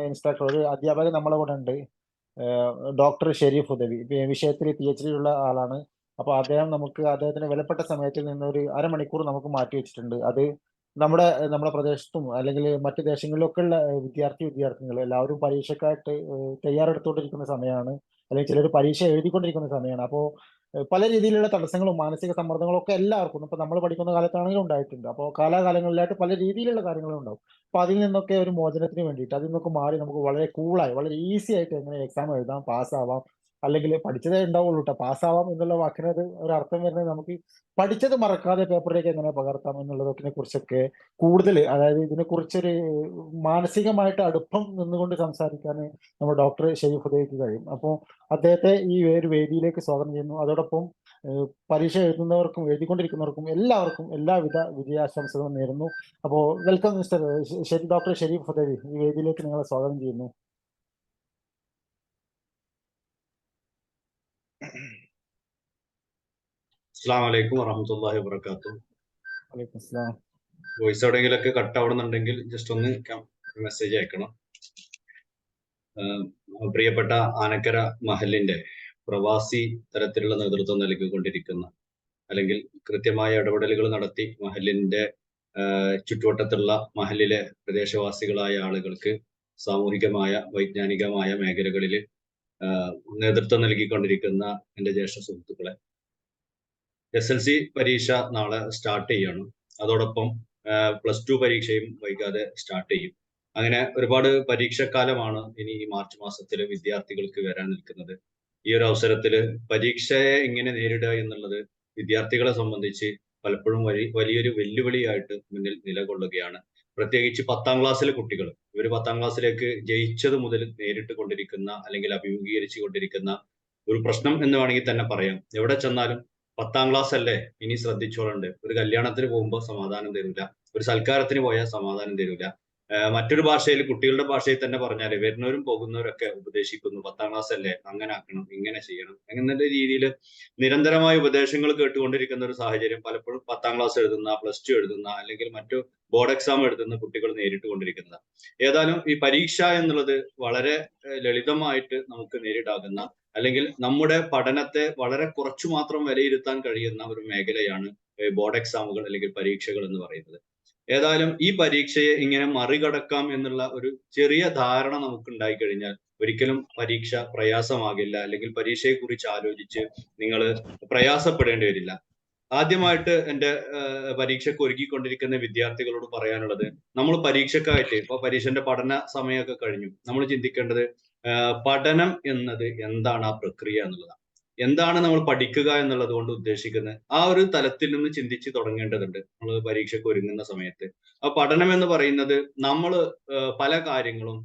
Instructor ഒരു അധ്യാപകൻ നമ്മളെ കൂടെ ഉണ്ട്. ഡോക്ടർ ഷെരീഫ് ഹുദവി വിഷയത്തിൽ PhD ഉള്ള ആളാണ്. അപ്പോൾ അദ്ദേഹത്തിന് വിലപ്പെട്ട സമയത്തിൽ നിന്ന് ഒരു അരമണിക്കൂർ നമുക്ക് മാറ്റി വെച്ചിട്ടുണ്ട്. അത് നമ്മുടെ പ്രദേശത്തും അല്ലെങ്കിൽ മറ്റു ദേശങ്ങളിലൊക്കെ ഉള്ള വിദ്യാർത്ഥികൾ എല്ലാവരും പരീക്ഷയ്ക്കായിട്ട് തയ്യാറെടുത്തുകൊണ്ടിരിക്കുന്ന സമയമാണ്, അല്ലെങ്കിൽ ചിലർ പരീക്ഷ എഴുതിക്കൊണ്ടിരിക്കുന്ന സമയമാണ്. അപ്പോൾ പല രീതിയിലുള്ള തടസ്സങ്ങളും മാനസിക സമ്മർദ്ദങ്ങളും ഒക്കെ എല്ലാവർക്കും ഇപ്പൊ നമ്മൾ പഠിക്കുന്ന കാലത്താണെങ്കിലും ഉണ്ടായിട്ടുണ്ട്. അപ്പോൾ കാലാകാലങ്ങളിലായിട്ട് പല രീതിയിലുള്ള കാര്യങ്ങളും ഉണ്ടാവും. അപ്പൊ അതിൽ നിന്നൊക്കെ ഒരു മോചനത്തിന് വേണ്ടിയിട്ട് അതിൽ നിന്നൊക്കെ മാറി നമുക്ക് വളരെ കൂളായി വളരെ ഈസി ആയിട്ട് എങ്ങനെ എക്സാം എഴുതാം, പാസ്സാവാം, അല്ലെങ്കിൽ പഠിച്ചതേ ഉണ്ടാവുള്ളൂ കേട്ടോ പാസ്സാവാം എന്നുള്ള വാക്കിനത് ഒരു അർത്ഥം വരുന്നത് നമുക്ക് പഠിച്ചത് മറക്കാതെ പേപ്പറിലേക്ക് എങ്ങനെ പകർത്താം എന്നുള്ളതൊക്കെ കുറിച്ചൊക്കെ കൂടുതൽ, അതായത് ഇതിനെക്കുറിച്ചൊരു മാനസികമായിട്ട് അടുപ്പം നിന്നുകൊണ്ട് സംസാരിക്കാൻ നമ്മൾ ഡോക്ടർ ഷെരീഫ് ഹുദവിക്ക് കഴിയും. അപ്പോൾ അദ്ദേഹത്തെ ഈ ഒരു വേദിയിലേക്ക് സ്വാഗതം ചെയ്യുന്നു. അതോടൊപ്പം പരീക്ഷ എഴുതുന്നവർക്കും എഴുതിക്കൊണ്ടിരിക്കുന്നവർക്കും എല്ലാവർക്കും എല്ലാവിധ വിജയാശംസകളും നേരുന്നു. അപ്പോൾ വെൽക്കം ഡോക്ടർ ഷെരീഫ് ഹുദവി, ഈ വേദിയിലേക്ക് നിങ്ങളെ സ്വാഗതം ചെയ്യുന്നു. അസ്സലാമു അലൈക്കും വറഹ്മത്തുള്ളാഹി വബറകാതുഹു. വലൈക്കും അസ്സലാം. വോയിസ് എവിടെയെങ്കിലൊക്കെ കട്ട് ആവണമെന്നുണ്ടെങ്കിൽ ജസ്റ്റ് ഒന്ന് മെസ്സേജ് അയക്കണം. പ്രിയപ്പെട്ട ആനക്കര മഹലിന്റെ പ്രവാസി തരത്തിലുള്ള നേതൃത്വം നൽകിക്കൊണ്ടിരിക്കുന്ന, അല്ലെങ്കിൽ കൃത്യമായ ഇടപെടലുകൾ നടത്തി മഹലിന്റെ ചുറ്റുവട്ടത്തുള്ള മഹലിലെ പ്രദേശവാസികളായ ആളുകൾക്ക് സാമൂഹികമായ വൈജ്ഞാനികമായ മേഖലകളിൽ നേതൃത്വം നൽകിക്കൊണ്ടിരിക്കുന്ന എൻ്റെ ജ്യേഷ്ഠ സുഹൃത്തുക്കളെ, SLC പരീക്ഷ നാളെ സ്റ്റാർട്ട് ചെയ്യണം. അതോടൊപ്പം +2 പരീക്ഷയും വൈകാതെ സ്റ്റാർട്ട് ചെയ്യും. അങ്ങനെ ഒരുപാട് പരീക്ഷക്കാലമാണ് ഇനി ഈ മാർച്ച് മാസത്തിൽ വിദ്യാർത്ഥികൾക്ക് വരാൻ നിൽക്കുന്നത്. ഈ ഒരു അവസരത്തിൽ പരീക്ഷയെ എങ്ങനെ നേരിടുക എന്നുള്ളത് വിദ്യാർത്ഥികളെ സംബന്ധിച്ച് പലപ്പോഴും വലിയൊരു വെല്ലുവിളിയായിട്ട് മുന്നിൽ നിലകൊള്ളുകയാണ്. പ്രത്യേകിച്ച് 10ാം ക്ലാസ്സിലെ കുട്ടികൾ, ഇവർ 10ാം ക്ലാസ്സിലേക്ക് ജയിച്ചത് മുതൽ നേരിട്ട് കൊണ്ടിരിക്കുന്ന അല്ലെങ്കിൽ അഭിമുഖീകരിച്ചു കൊണ്ടിരിക്കുന്ന ഒരു പ്രശ്നം എന്ന് വേണമെങ്കിൽ തന്നെ പറയാം. എവിടെ ചെന്നാലും 10ാം ക്ലാസ് അല്ലേ, ഇനി ശ്രദ്ധിച്ചോളുണ്ട്. ഒരു കല്യാണത്തിന് പോകുമ്പോൾ സമാധാനം തരൂല, ഒരു സൽക്കാരത്തിന് പോയാൽ സമാധാനം തരൂല. മറ്റൊരു ഭാഷയിൽ, കുട്ടികളുടെ ഭാഷയിൽ തന്നെ പറഞ്ഞാല് വരുന്നവരും പോകുന്നവരൊക്കെ ഉപദേശിക്കുന്നു, 10ാം ക്ലാസ് അല്ലേ, അങ്ങനെ ആക്കണം, ഇങ്ങനെ ചെയ്യണം, അങ്ങനത്തെ രീതിയിൽ നിരന്തരമായ ഉപദേശങ്ങൾ കേട്ടുകൊണ്ടിരിക്കുന്ന ഒരു സാഹചര്യം പലപ്പോഴും 10ാം ക്ലാസ് എഴുതുന്ന, +2 എഴുതുന്ന, അല്ലെങ്കിൽ മറ്റു ബോർഡ് എക്സാം എഴുതുന്ന കുട്ടികൾ നേരിട്ട് കൊണ്ടിരിക്കുന്നത്. ഏതായാലും ഈ പരീക്ഷ എന്നുള്ളത് വളരെ ലളിതമായിട്ട് നമുക്ക് നേരിടാകുന്ന, അല്ലെങ്കിൽ നമ്മുടെ പഠനത്തെ വളരെ കുറച്ചു മാത്രം വിലയിരുത്താൻ കഴിയുന്ന ഒരു മേഖലയാണ് ബോർഡ് എക്സാമുകൾ അല്ലെങ്കിൽ പരീക്ഷകൾ എന്ന് പറയുന്നത്. ഏതായാലും ഈ പരീക്ഷയെ ഇങ്ങനെ മറികടക്കാം എന്നുള്ള ഒരു ചെറിയ ധാരണ നമുക്ക് ഉണ്ടായി കഴിഞ്ഞാൽ ഒരിക്കലും പരീക്ഷ പ്രയാസമാകില്ല, അല്ലെങ്കിൽ പരീക്ഷയെ കുറിച്ച് ആലോചിച്ച് നിങ്ങൾ പ്രയാസപ്പെടേണ്ടി വരില്ല. ആദ്യമായിട്ട് എൻ്റെ പരീക്ഷയ്ക്ക് ഒരുക്കിക്കൊണ്ടിരിക്കുന്ന വിദ്യാർത്ഥികളോട് പറയാനുള്ളത്, നമ്മൾ പരീക്ഷക്കായിട്ട് ഇപ്പൊ പരീക്ഷന്റെ പഠന സമയമൊക്കെ കഴിഞ്ഞു, നമ്മൾ ചിന്തിക്കേണ്ടത് പഠനം എന്നത് എന്താണ്, ആ പ്രക്രിയ എന്നുള്ളതാണ്. എന്താണ് നമ്മൾ പഠിക്കുക എന്നുള്ളത് കൊണ്ട് ഉദ്ദേശിക്കുന്നത്, ആ ഒരു തലത്തിൽ നിന്ന് ചിന്തിച്ച് തുടങ്ങേണ്ടതുണ്ട് നമ്മൾ പരീക്ഷയ്ക്ക് ഒരുങ്ങുന്ന സമയത്ത്. ആ പഠനം എന്ന് പറയുന്നത് നമ്മൾ പല കാര്യങ്ങളും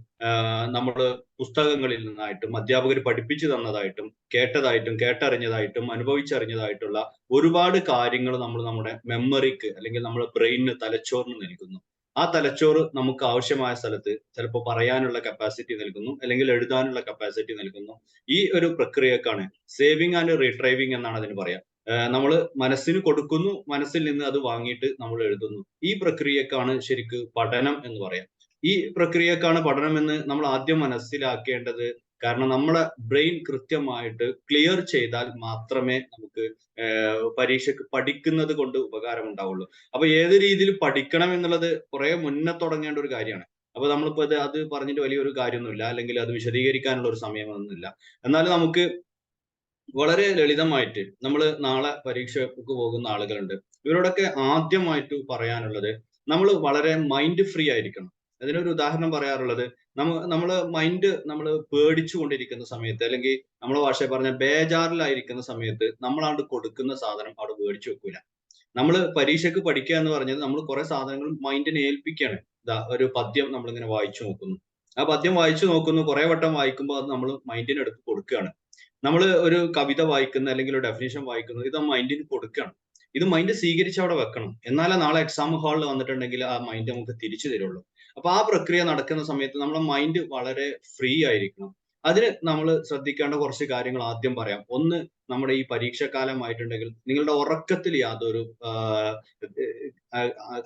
നമ്മൾ പുസ്തകങ്ങളിൽ നിന്നായിട്ടും അധ്യാപകർ പഠിപ്പിച്ചു തന്നതായിട്ടും കേട്ടതായിട്ടും കേട്ടറിഞ്ഞതായിട്ടും അനുഭവിച്ചറിഞ്ഞതായിട്ടുള്ള ഒരുപാട് കാര്യങ്ങൾ നമ്മൾ നമ്മുടെ മെമ്മറിക്ക് അല്ലെങ്കിൽ നമ്മുടെ ബ്രെയിനിന്, തലച്ചോറിന് നൽകുന്നു. ആ തലച്ചോറ് നമുക്ക് ആവശ്യമായ സ്ഥലത്ത് ചിലപ്പോൾ പറയാനുള്ള കപ്പാസിറ്റി നൽകുന്നു, അല്ലെങ്കിൽ എഴുതാനുള്ള കപ്പാസിറ്റി നൽകുന്നു. ഈ ഒരു പ്രക്രിയക്കാണ് സേവിങ് ആൻഡ് റീട്രൈവിങ് എന്നാണ് അതിന് പറയാം. നമ്മൾ മനസ്സിന് കൊടുക്കുന്നു, മനസ്സിൽ നിന്ന് അത് വാങ്ങിയിട്ട് നമ്മൾ എഴുതുന്നു. ഈ പ്രക്രിയക്കാണ് ശരിക്ക് പഠനം എന്ന് പറയാം. ഈ പ്രക്രിയക്കാണ് പഠനം എന്ന് നമ്മൾ ആദ്യം മനസ്സിലാക്കേണ്ടത്. കാരണം നമ്മുടെ ബ്രെയിൻ കൃത്യമായിട്ട് ക്ലിയർ ചെയ്താൽ മാത്രമേ നമുക്ക് പരീക്ഷയ്ക്ക് പഠിക്കുന്നത് കൊണ്ട് ഉപകാരം ഉണ്ടാവുള്ളൂ. അപ്പൊ ഏത് രീതിയിൽ പഠിക്കണം എന്നുള്ളത് കുറെ മുന്നേ തുടങ്ങേണ്ട ഒരു കാര്യമാണ്. അപ്പൊ നമ്മളിപ്പോ അത് പറഞ്ഞിട്ട് വലിയൊരു കാര്യമൊന്നുമില്ല, അല്ലെങ്കിൽ അത് വിശദീകരിക്കാനുള്ള ഒരു സമയമൊന്നുമില്ല. എന്നാൽ നമുക്ക് വളരെ ലളിതമായിട്ട്, നമ്മൾ നാളെ പരീക്ഷയ്ക്ക് പോകുന്ന ആളുകളുണ്ട്, ഇവരോടൊക്കെ ആദ്യമായിട്ട് പറയാനുള്ളത്, നമ്മൾ വളരെ മൈൻഡ് ഫ്രീ ആയിരിക്കണം. അതിനൊരു ഉദാഹരണം പറയാറുള്ളത്, നമ്മള് മൈൻഡ് നമ്മൾ പേടിച്ചു കൊണ്ടിരിക്കുന്ന സമയത്ത്, അല്ലെങ്കിൽ നമ്മളെ ഭാഷയിൽ പറഞ്ഞ ബേജാറിലായിരിക്കുന്ന സമയത്ത് നമ്മളാണ്ട് കൊടുക്കുന്ന സാധനം അവിടെ മേടിച്ചു വെക്കൂല. നമ്മൾ പരീക്ഷയ്ക്ക് പഠിക്കുക എന്ന് പറഞ്ഞത് നമ്മൾ കുറെ സാധനങ്ങൾ മൈൻഡിനെ ഏൽപ്പിക്കുകയാണ്. ഒരു പദ്യം നമ്മളിങ്ങനെ വായിച്ചു നോക്കുന്നു, ആ പദ്യം വായിച്ചു നോക്കുന്നു, കുറെ വട്ടം വായിക്കുമ്പോൾ അത് നമ്മൾ മൈൻഡിന് എടുത്ത് കൊടുക്കുകയാണ്. നമ്മൾ ഒരു കവിത വായിക്കുന്ന, അല്ലെങ്കിൽ ഒരു ഡെഫിനിഷൻ വായിക്കുന്നു, ഇത് മൈൻഡിന് കൊടുക്കുകയാണ്. ഇത് മൈൻഡ് സ്വീകരിച്ച് അവിടെ വെക്കണം, എന്നാലേ നാളെ എക്സാം ഹാളിൽ വന്നിട്ടുണ്ടെങ്കിൽ ആ മൈൻഡ് നമുക്ക് തിരിച്ചു തരുള്ളൂ. അപ്പൊ ആ പ്രക്രിയ നടക്കുന്ന സമയത്ത് നമ്മുടെ മൈൻഡ് വളരെ ഫ്രീ ആയിരിക്കണം. അതിന് നമ്മൾ ശ്രദ്ധിക്കേണ്ട കുറച്ച് കാര്യങ്ങൾ ആദ്യം പറയാം. ഒന്ന്, നമ്മുടെ ഈ പരീക്ഷാകാലമായിട്ടുണ്ടെങ്കിൽ നിങ്ങളുടെ ഉറക്കത്തിൽ യാതൊരു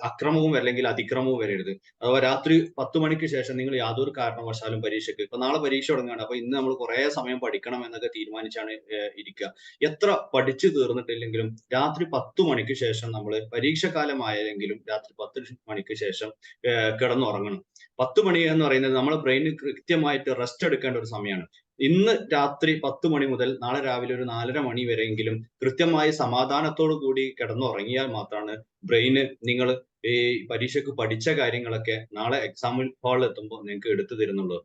അക്രമവും അല്ലെങ്കിൽ അതിക്രമവും വരരുത്. അഥവാ രാത്രി 10 മണിക്ക് ശേഷം നിങ്ങൾ യാതൊരു കാരണവശാലും പരീക്ഷയ്ക്ക്, ഇപ്പൊ നാളെ പരീക്ഷ തുടങ്ങുകയാണ്, അപ്പൊ ഇന്ന് നമ്മൾ കുറെ സമയം പഠിക്കണം എന്നൊക്കെ തീരുമാനിച്ചാണ് ഇരിക്കുക. എത്ര പഠിച്ചു തീർന്നിട്ടില്ലെങ്കിലും രാത്രി 10 മണിക്ക് ശേഷം നമ്മൾ പരീക്ഷാകാലമായെങ്കിലും രാത്രി 10 മണിക്ക് ശേഷം കിടന്നുറങ്ങണം. 10 മണി എന്ന് പറയുന്നത് നമ്മുടെ ബ്രെയിനിന് കൃത്യമായിട്ട് റെസ്റ്റ് എടുക്കേണ്ട ഒരു സമയമാണ്. ഇന്ന് രാത്രി 10 മണി മുതൽ നാളെ രാവിലെ ഒരു 4:30 മണി വരെയെങ്കിലും കൃത്യമായി സമാധാനത്തോടു കൂടി കിടന്നുറങ്ങിയാൽ മാത്രമാണ് ബ്രെയിന് നിങ്ങൾ ഈ പരീക്ഷയ്ക്ക് പഠിച്ച കാര്യങ്ങളൊക്കെ നാളെ എക്സാം ഹാളിൽ എത്തുമ്പോൾ നിങ്ങൾക്ക് എടുത്തു തരുന്നുള്ളൂ.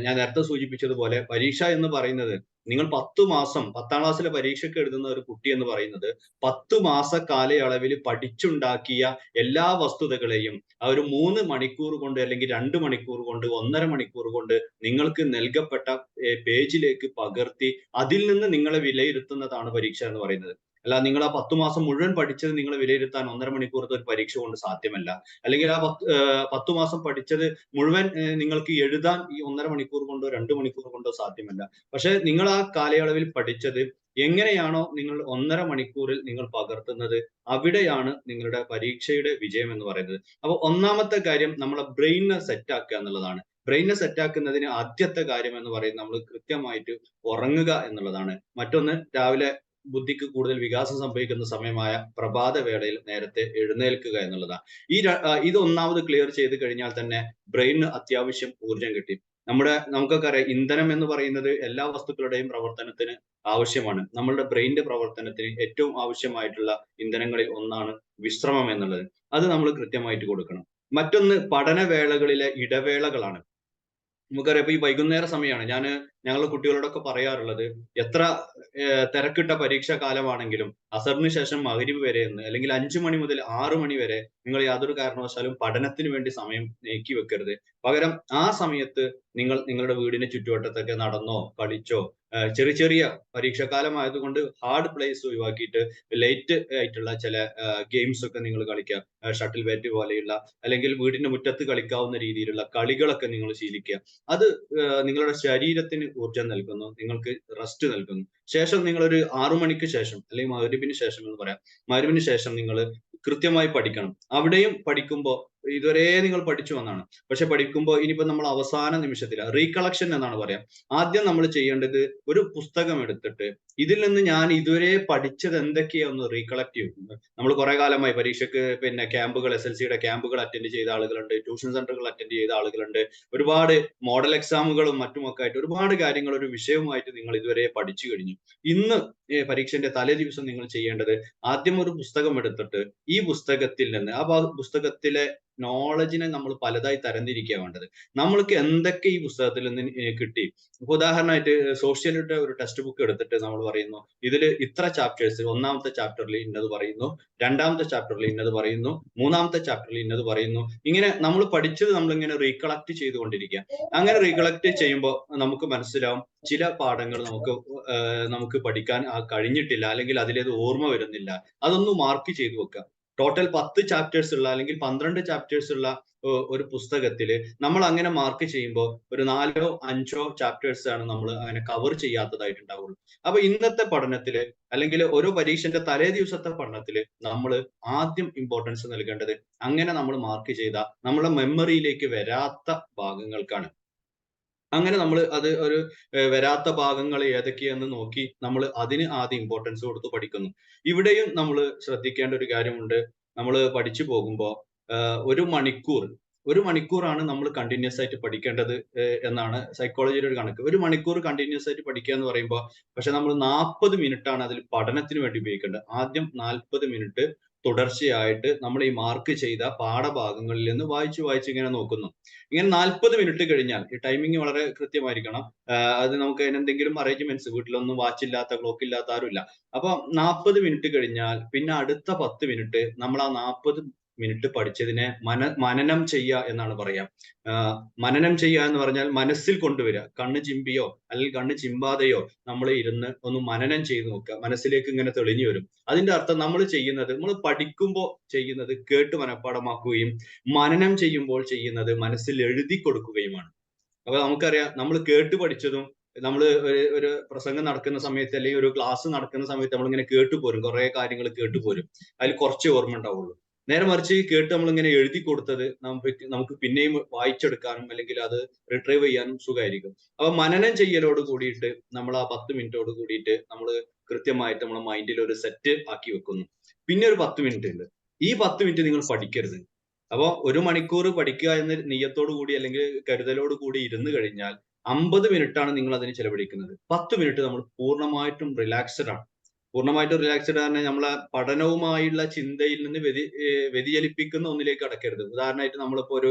ഞാൻ നേരത്തെ സൂചിപ്പിച്ചതുപോലെ പരീക്ഷ എന്ന് പറയുന്നത്, നിങ്ങൾ 10 മാസം 10ാം ക്ലാസ്സിലെ പരീക്ഷയ്ക്ക് എഴുതുന്ന ഒരു കുട്ടി എന്ന് പറയുന്നത് 10 മാസ കാലയളവിൽ പഠിച്ചുണ്ടാക്കിയ എല്ലാ വസ്തുതകളെയും ആ ഒരു 3 മണിക്കൂർ കൊണ്ട് അല്ലെങ്കിൽ 2 മണിക്കൂർ കൊണ്ട് 1.5 മണിക്കൂർ കൊണ്ട് നിങ്ങൾക്ക് നൽകപ്പെട്ട പേജിലേക്ക് പകർത്തി അതിൽ നിന്ന് നിങ്ങളെ വിലയിരുത്തുന്നതാണ് പരീക്ഷ എന്ന് പറയുന്നത്. അല്ല, നിങ്ങൾ ആ 10 മാസം മുഴുവൻ പഠിച്ചത് നിങ്ങളെ വിലയിരുത്താൻ 1.5 മണിക്കൂറത്തെ ഒരു പരീക്ഷ കൊണ്ട് സാധ്യമല്ല. അല്ലെങ്കിൽ ആ 10 മാസം പഠിച്ചത് മുഴുവൻ നിങ്ങൾക്ക് എഴുതാൻ ഈ 1.5 മണിക്കൂർ കൊണ്ടോ 2 മണിക്കൂർ കൊണ്ടോ സാധ്യമല്ല. പക്ഷെ നിങ്ങൾ ആ കാലയളവിൽ പഠിച്ചത് എങ്ങനെയാണോ നിങ്ങൾ 1.5 മണിക്കൂറിൽ നിങ്ങൾ പകർത്തുന്നത്, അവിടെയാണ് നിങ്ങളുടെ പരീക്ഷയുടെ വിജയം എന്ന് പറയുന്നത്. അപ്പൊ ഒന്നാമത്തെ കാര്യം നമ്മളെ ബ്രെയിനെ സെറ്റ് ആക്കുക എന്നുള്ളതാണ്. ബ്രെയിനെ സെറ്റ് ആക്കുന്നതിന് ആദ്യത്തെ കാര്യം എന്ന് പറയുന്നത് നമ്മൾ കൃത്യമായിട്ട് ഉറങ്ങുക എന്നുള്ളതാണ്. മറ്റൊന്ന്, രാവിലെ ബുദ്ധിക്ക് കൂടുതൽ വികാസം സംഭവിക്കുന്ന സമയമായ പ്രഭാത വേളയിൽ നേരത്തെ എഴുന്നേൽക്കുക എന്നുള്ളതാണ്. ഇത് ഒന്നാമത് ക്ലിയർ ചെയ്ത് കഴിഞ്ഞാൽ തന്നെ ബ്രെയിനിന് അത്യാവശ്യം ഊർജം കിട്ടി. നമുക്കൊക്കെ അറിയാം, ഇന്ധനം എന്ന് പറയുന്നത് എല്ലാ വസ്തുക്കളുടെയും പ്രവർത്തനത്തിന് ആവശ്യമാണ്. നമ്മളുടെ ബ്രെയിനിന്റെ പ്രവർത്തനത്തിന് ഏറ്റവും ആവശ്യമായിട്ടുള്ള ഇന്ധനങ്ങളിൽ ഒന്നാണ് വിശ്രമം എന്നുള്ളത്. അത് നമ്മൾ കൃത്യമായിട്ട് കൊടുക്കണം. മറ്റൊന്ന്, പഠനവേളകളിലെ ഇടവേളകളാണ്. നമുക്കറിയാം, ഇപ്പൊ ഈ വൈകുന്നേര സമയമാണ്. ഞങ്ങളുടെ കുട്ടികളോടൊക്കെ പറയാറുള്ളത്, എത്ര തിരക്കിട്ട പരീക്ഷാ കാലമാണെങ്കിലും അസറിന് ശേഷം മഗ്‌രിബ് വരെ അല്ലെങ്കിൽ 5 മണി മുതൽ 6 മണി വരെ നിങ്ങൾ യാതൊരു കാരണവശാലും പഠനത്തിന് വേണ്ടി സമയം നീക്കി വെക്കരുത്. പകരം ആ സമയത്ത് നിങ്ങൾ നിങ്ങളുടെ വീടിന് ചുറ്റുവട്ടത്തൊക്കെ നടന്നോ കളിച്ചോ, ചെറിയ ചെറിയ പരീക്ഷാകാലം ആയതുകൊണ്ട് ഹാർഡ് പ്ലേസ് ഒഴിവാക്കിയിട്ട് ലൈറ്റ് ആയിട്ടുള്ള ചില ഗെയിംസ് ഒക്കെ നിങ്ങൾ കളിക്കുക. ഷട്ടിൽ ബാറ്റ് പോലെയുള്ള, അല്ലെങ്കിൽ വീടിന്റെ മുറ്റത്ത് കളിക്കാവുന്ന രീതിയിലുള്ള കളികളൊക്കെ നിങ്ങൾ ശീലിക്കുക. അത് നിങ്ങളുടെ ശരീരത്തിന് ഊർജം നൽകുന്നു, നിങ്ങൾക്ക് റെസ്റ്റ് നൽകുന്നു. ശേഷം നിങ്ങളൊരു 6 മണിക്ക് ശേഷം അല്ലെങ്കിൽ മഗ്‌രിബിന് ശേഷം എന്ന് പറയാം, മഗ്‌രിബിന് ശേഷം നിങ്ങൾ കൃത്യമായി പഠിക്കണം. അവിടെയും പഠിക്കുമ്പോൾ ഇതുവരെ നിങ്ങൾ പഠിച്ചു വന്നാണ്, പക്ഷെ പഠിക്കുമ്പോൾ ഇനിയിപ്പോ നമ്മൾ അവസാന നിമിഷത്തിൽ റീകളക്ഷൻ എന്നാണ് പറയാം. ആദ്യം നമ്മൾ ചെയ്യേണ്ടത് ഒരു പുസ്തകം എടുത്തിട്ട് ഇതിൽ നിന്ന് ഞാൻ ഇതുവരെ പഠിച്ചത് എന്തൊക്കെയാന്ന് റീകളക്ട് ചെയ്യും. നമ്മൾ കുറെ കാലമായി പരീക്ഷയ്ക്ക് ക്യാമ്പുകൾ, SLCയുടെ ക്യാമ്പുകൾ അറ്റൻഡ് ചെയ്ത ആളുകളുണ്ട്, ട്യൂഷൻ സെന്ററുകൾ അറ്റൻഡ് ചെയ്ത ആളുകളുണ്ട്, ഒരുപാട് മോഡൽ എക്സാമുകളും മറ്റുമൊക്കെ ആയിട്ട് ഒരുപാട് കാര്യങ്ങൾ ഒരു വിഷയവുമായിട്ട് നിങ്ങൾ ഇതുവരെ പഠിച്ചു കഴിഞ്ഞു. ഇന്ന് പരീക്ഷന്റെ തലേ ദിവസം നിങ്ങൾ ചെയ്യേണ്ടത് ആദ്യം ഒരു പുസ്തകം എടുത്തിട്ട് ഈ പുസ്തകത്തിൽ നിന്ന് ആ പുസ്തകത്തിലെ നോളജിനെ നമ്മൾ പലതായി തരംതിരിക്കുക വേണ്ടത്. നമ്മൾക്ക് എന്തൊക്കെ ഈ പുസ്തകത്തിൽ നിന്ന് കിട്ടി. ഇപ്പൊ ഉദാഹരണമായിട്ട് സോഷ്യലിന്റെ ഒരു ടെക്സ്റ്റ് ബുക്ക് എടുത്തിട്ട് നമ്മൾ പറയുന്നു, ഇതിൽ ഇത്ര ചാപ്റ്റേഴ്സ്, 1ാമത്തെ ചാപ്റ്ററിൽ ഇന്നത് പറയുന്നു, 2ാമത്തെ ചാപ്റ്ററിൽ ഇന്നത് പറയുന്നു, 3ാമത്തെ ചാപ്റ്ററിൽ ഇന്നത് പറയുന്നു. ഇങ്ങനെ നമ്മൾ പഠിച്ചത് നമ്മളിങ്ങനെ റീകളക്ട് ചെയ്തുകൊണ്ടിരിക്കുക. അങ്ങനെ റീകളക്ട് ചെയ്യുമ്പോൾ നമുക്ക് മനസ്സിലാവും ചില പാഠങ്ങൾ നമുക്ക് പഠിക്കാൻ കഴിഞ്ഞിട്ടില്ല, അല്ലെങ്കിൽ അതിലേത് ഓർമ്മ വരുന്നില്ല. അതൊന്ന് മാർക്ക് ചെയ്തു വെക്കുക. ടോട്ടൽ 10 ചാപ്റ്റേഴ്സ് ഉള്ള അല്ലെങ്കിൽ 12 ചാപ്റ്റേഴ്സ് ഉള്ള ഒരു പുസ്തകത്തിൽ നമ്മൾ അങ്ങനെ മാർക്ക് ചെയ്യുമ്പോൾ ഒരു 4ഓ 5ഓ ചാപ്റ്റേഴ്സ് ആണ് നമ്മൾ അങ്ങനെ കവർ ചെയ്യാത്തതായിട്ടുണ്ടാവുള്ളൂ. അപ്പൊ ഇന്നത്തെ പഠനത്തില് അല്ലെങ്കിൽ ഓരോ പരീക്ഷന്റെ തലേ ദിവസത്തെ പഠനത്തില് നമ്മൾ ആദ്യം ഇമ്പോർട്ടൻസ് നൽകേണ്ടത് അങ്ങനെ നമ്മൾ മാർക്ക് ചെയ്ത നമ്മുടെ മെമ്മറിയിലേക്ക് വരാത്ത ഭാഗങ്ങൾക്കാണ്. അങ്ങനെ നമ്മൾ അത് ഒരു വരാത്ത ഭാഗങ്ങൾ ഏതൊക്കെയെന്ന് നോക്കി നമ്മൾ അതിന് ആദ്യം ഇമ്പോർട്ടൻസ് കൊടുത്ത് പഠിക്കുന്നു. ഇവിടെയും നമ്മൾ ശ്രദ്ധിക്കേണ്ട ഒരു കാര്യമുണ്ട്. നമ്മൾ പഠിച്ചു പോകുമ്പോൾ ഒരു മണിക്കൂറാണ് നമ്മൾ കണ്ടിന്യൂസ് ആയിട്ട് പഠിക്കേണ്ടത് എന്നാണ് സൈക്കോളജിയുടെ ഒരു കണക്ക്. ഒരു മണിക്കൂർ കണ്ടിന്യൂസ് ആയിട്ട് പഠിക്കുക എന്ന് പറയുമ്പോൾ, പക്ഷെ നമ്മൾ 40 മിനിറ്റ് ആണ് അതിൽ പഠനത്തിന് വേണ്ടി ഉപയോഗിക്കേണ്ടത്. ആദ്യം 40 മിനിറ്റ് തുടർച്ചയായിട്ട് നമ്മൾ ഈ മാർക്ക് ചെയ്ത പാഠഭാഗങ്ങളിൽ നിന്ന് വായിച്ച് ഇങ്ങനെ നോക്കുന്നു. ഇങ്ങനെ 40 മിനിറ്റ് കഴിഞ്ഞാൽ, ഈ ടൈമിംഗ് വളരെ കൃത്യമായിരിക്കണം. അത് നമുക്ക് അതിനെന്തെങ്കിലും അറേഞ്ച്മെന്റ്സ്, വീട്ടിലൊന്നും വാച്ചില്ലാത്ത ക്ലോക്ക് ഇല്ലാത്ത ആരുമില്ല. അപ്പൊ 40 മിനിറ്റ് കഴിഞ്ഞാൽ പിന്നെ അടുത്ത 10 മിനിറ്റ് നമ്മൾ ആ 40 മിനിറ്റ് പഠിച്ചതിനെ മനനം ചെയ്യുക എന്നാണ് പറയാ. മനനം ചെയ്യുക എന്ന് പറഞ്ഞാൽ മനസ്സിൽ കൊണ്ടുവരിക. കണ്ണ് ചിമ്പിയോ അല്ലെങ്കിൽ കണ്ണ് ചിമ്പാതെയോ നമ്മൾ ഇരുന്ന് ഒന്ന് മനനം ചെയ്ത് നോക്കുക. മനസ്സിലേക്ക് ഇങ്ങനെ തെളിഞ്ഞു വരും. അതിന്റെ അർത്ഥം നമ്മൾ പഠിക്കുമ്പോൾ ചെയ്യുന്നത് കേട്ട് മനഃപ്പാഠമാക്കുകയും മനനം ചെയ്യുമ്പോൾ ചെയ്യുന്നത് മനസ്സിൽ എഴുതി കൊടുക്കുകയുമാണ്. അപ്പൊ നമുക്കറിയാം, നമ്മൾ കേട്ട് പഠിച്ചതും നമ്മൾ ഒരു പ്രസംഗം നടക്കുന്ന സമയത്ത് അല്ലെങ്കിൽ ഒരു ക്ലാസ് നടക്കുന്ന സമയത്ത് നമ്മളിങ്ങനെ കേട്ടുപോരും, കുറെ കാര്യങ്ങൾ കേട്ടുപോരും, അതിൽ കുറച്ചേ ഓർമ്മ ഉണ്ടാവുള്ളൂ. നേരെ മറിച്ച് കേട്ട് നമ്മളിങ്ങനെ എഴുതി കൊടുത്തത് നമുക്ക് പിന്നെയും വായിച്ചെടുക്കാനും അല്ലെങ്കിൽ അത് റിട്രൈവ് ചെയ്യാനും സുഖമായിരിക്കും. അപ്പൊ മനനം ചെയ്യലോട് കൂടിയിട്ട് നമ്മൾ ആ 10 മിനിറ്റോട് കൂടിയിട്ട് നമ്മൾ കൃത്യമായിട്ട് നമ്മളെ മൈൻഡിൽ ഒരു സെറ്റ് ആക്കി വെക്കുന്നു. പിന്നെ ഒരു 10 മിനിറ്റ് ഉണ്ട്. ഈ 10 മിനിറ്റ് നിങ്ങൾ പഠിക്കരുത്. അപ്പൊ 1 മണിക്കൂർ പഠിക്കുക എന്ന നിയ്യത്തോടു കൂടി അല്ലെങ്കിൽ കരുതലോട് കൂടി ഇരുന്ന് കഴിഞ്ഞാൽ 50 മിനിറ്റ് ആണ് നിങ്ങൾ അതിന് ചെലവഴിക്കുന്നത്. 10 മിനിറ്റ് നമ്മൾ പൂർണ്ണമായിട്ടും റിലാക്സ്ഡ് ആണ്. പൂർണ്ണമായിട്ടും റിലാക്സ്ഡ് ആണ്. നമ്മളെ പഠനവുമായുള്ള ചിന്തയിൽ നിന്ന് വ്യതിചലിപ്പിക്കുന്ന ഒന്നിലേക്ക് കടക്കരുത്. ഉദാഹരണമായിട്ട് നമ്മളിപ്പോ ഒരു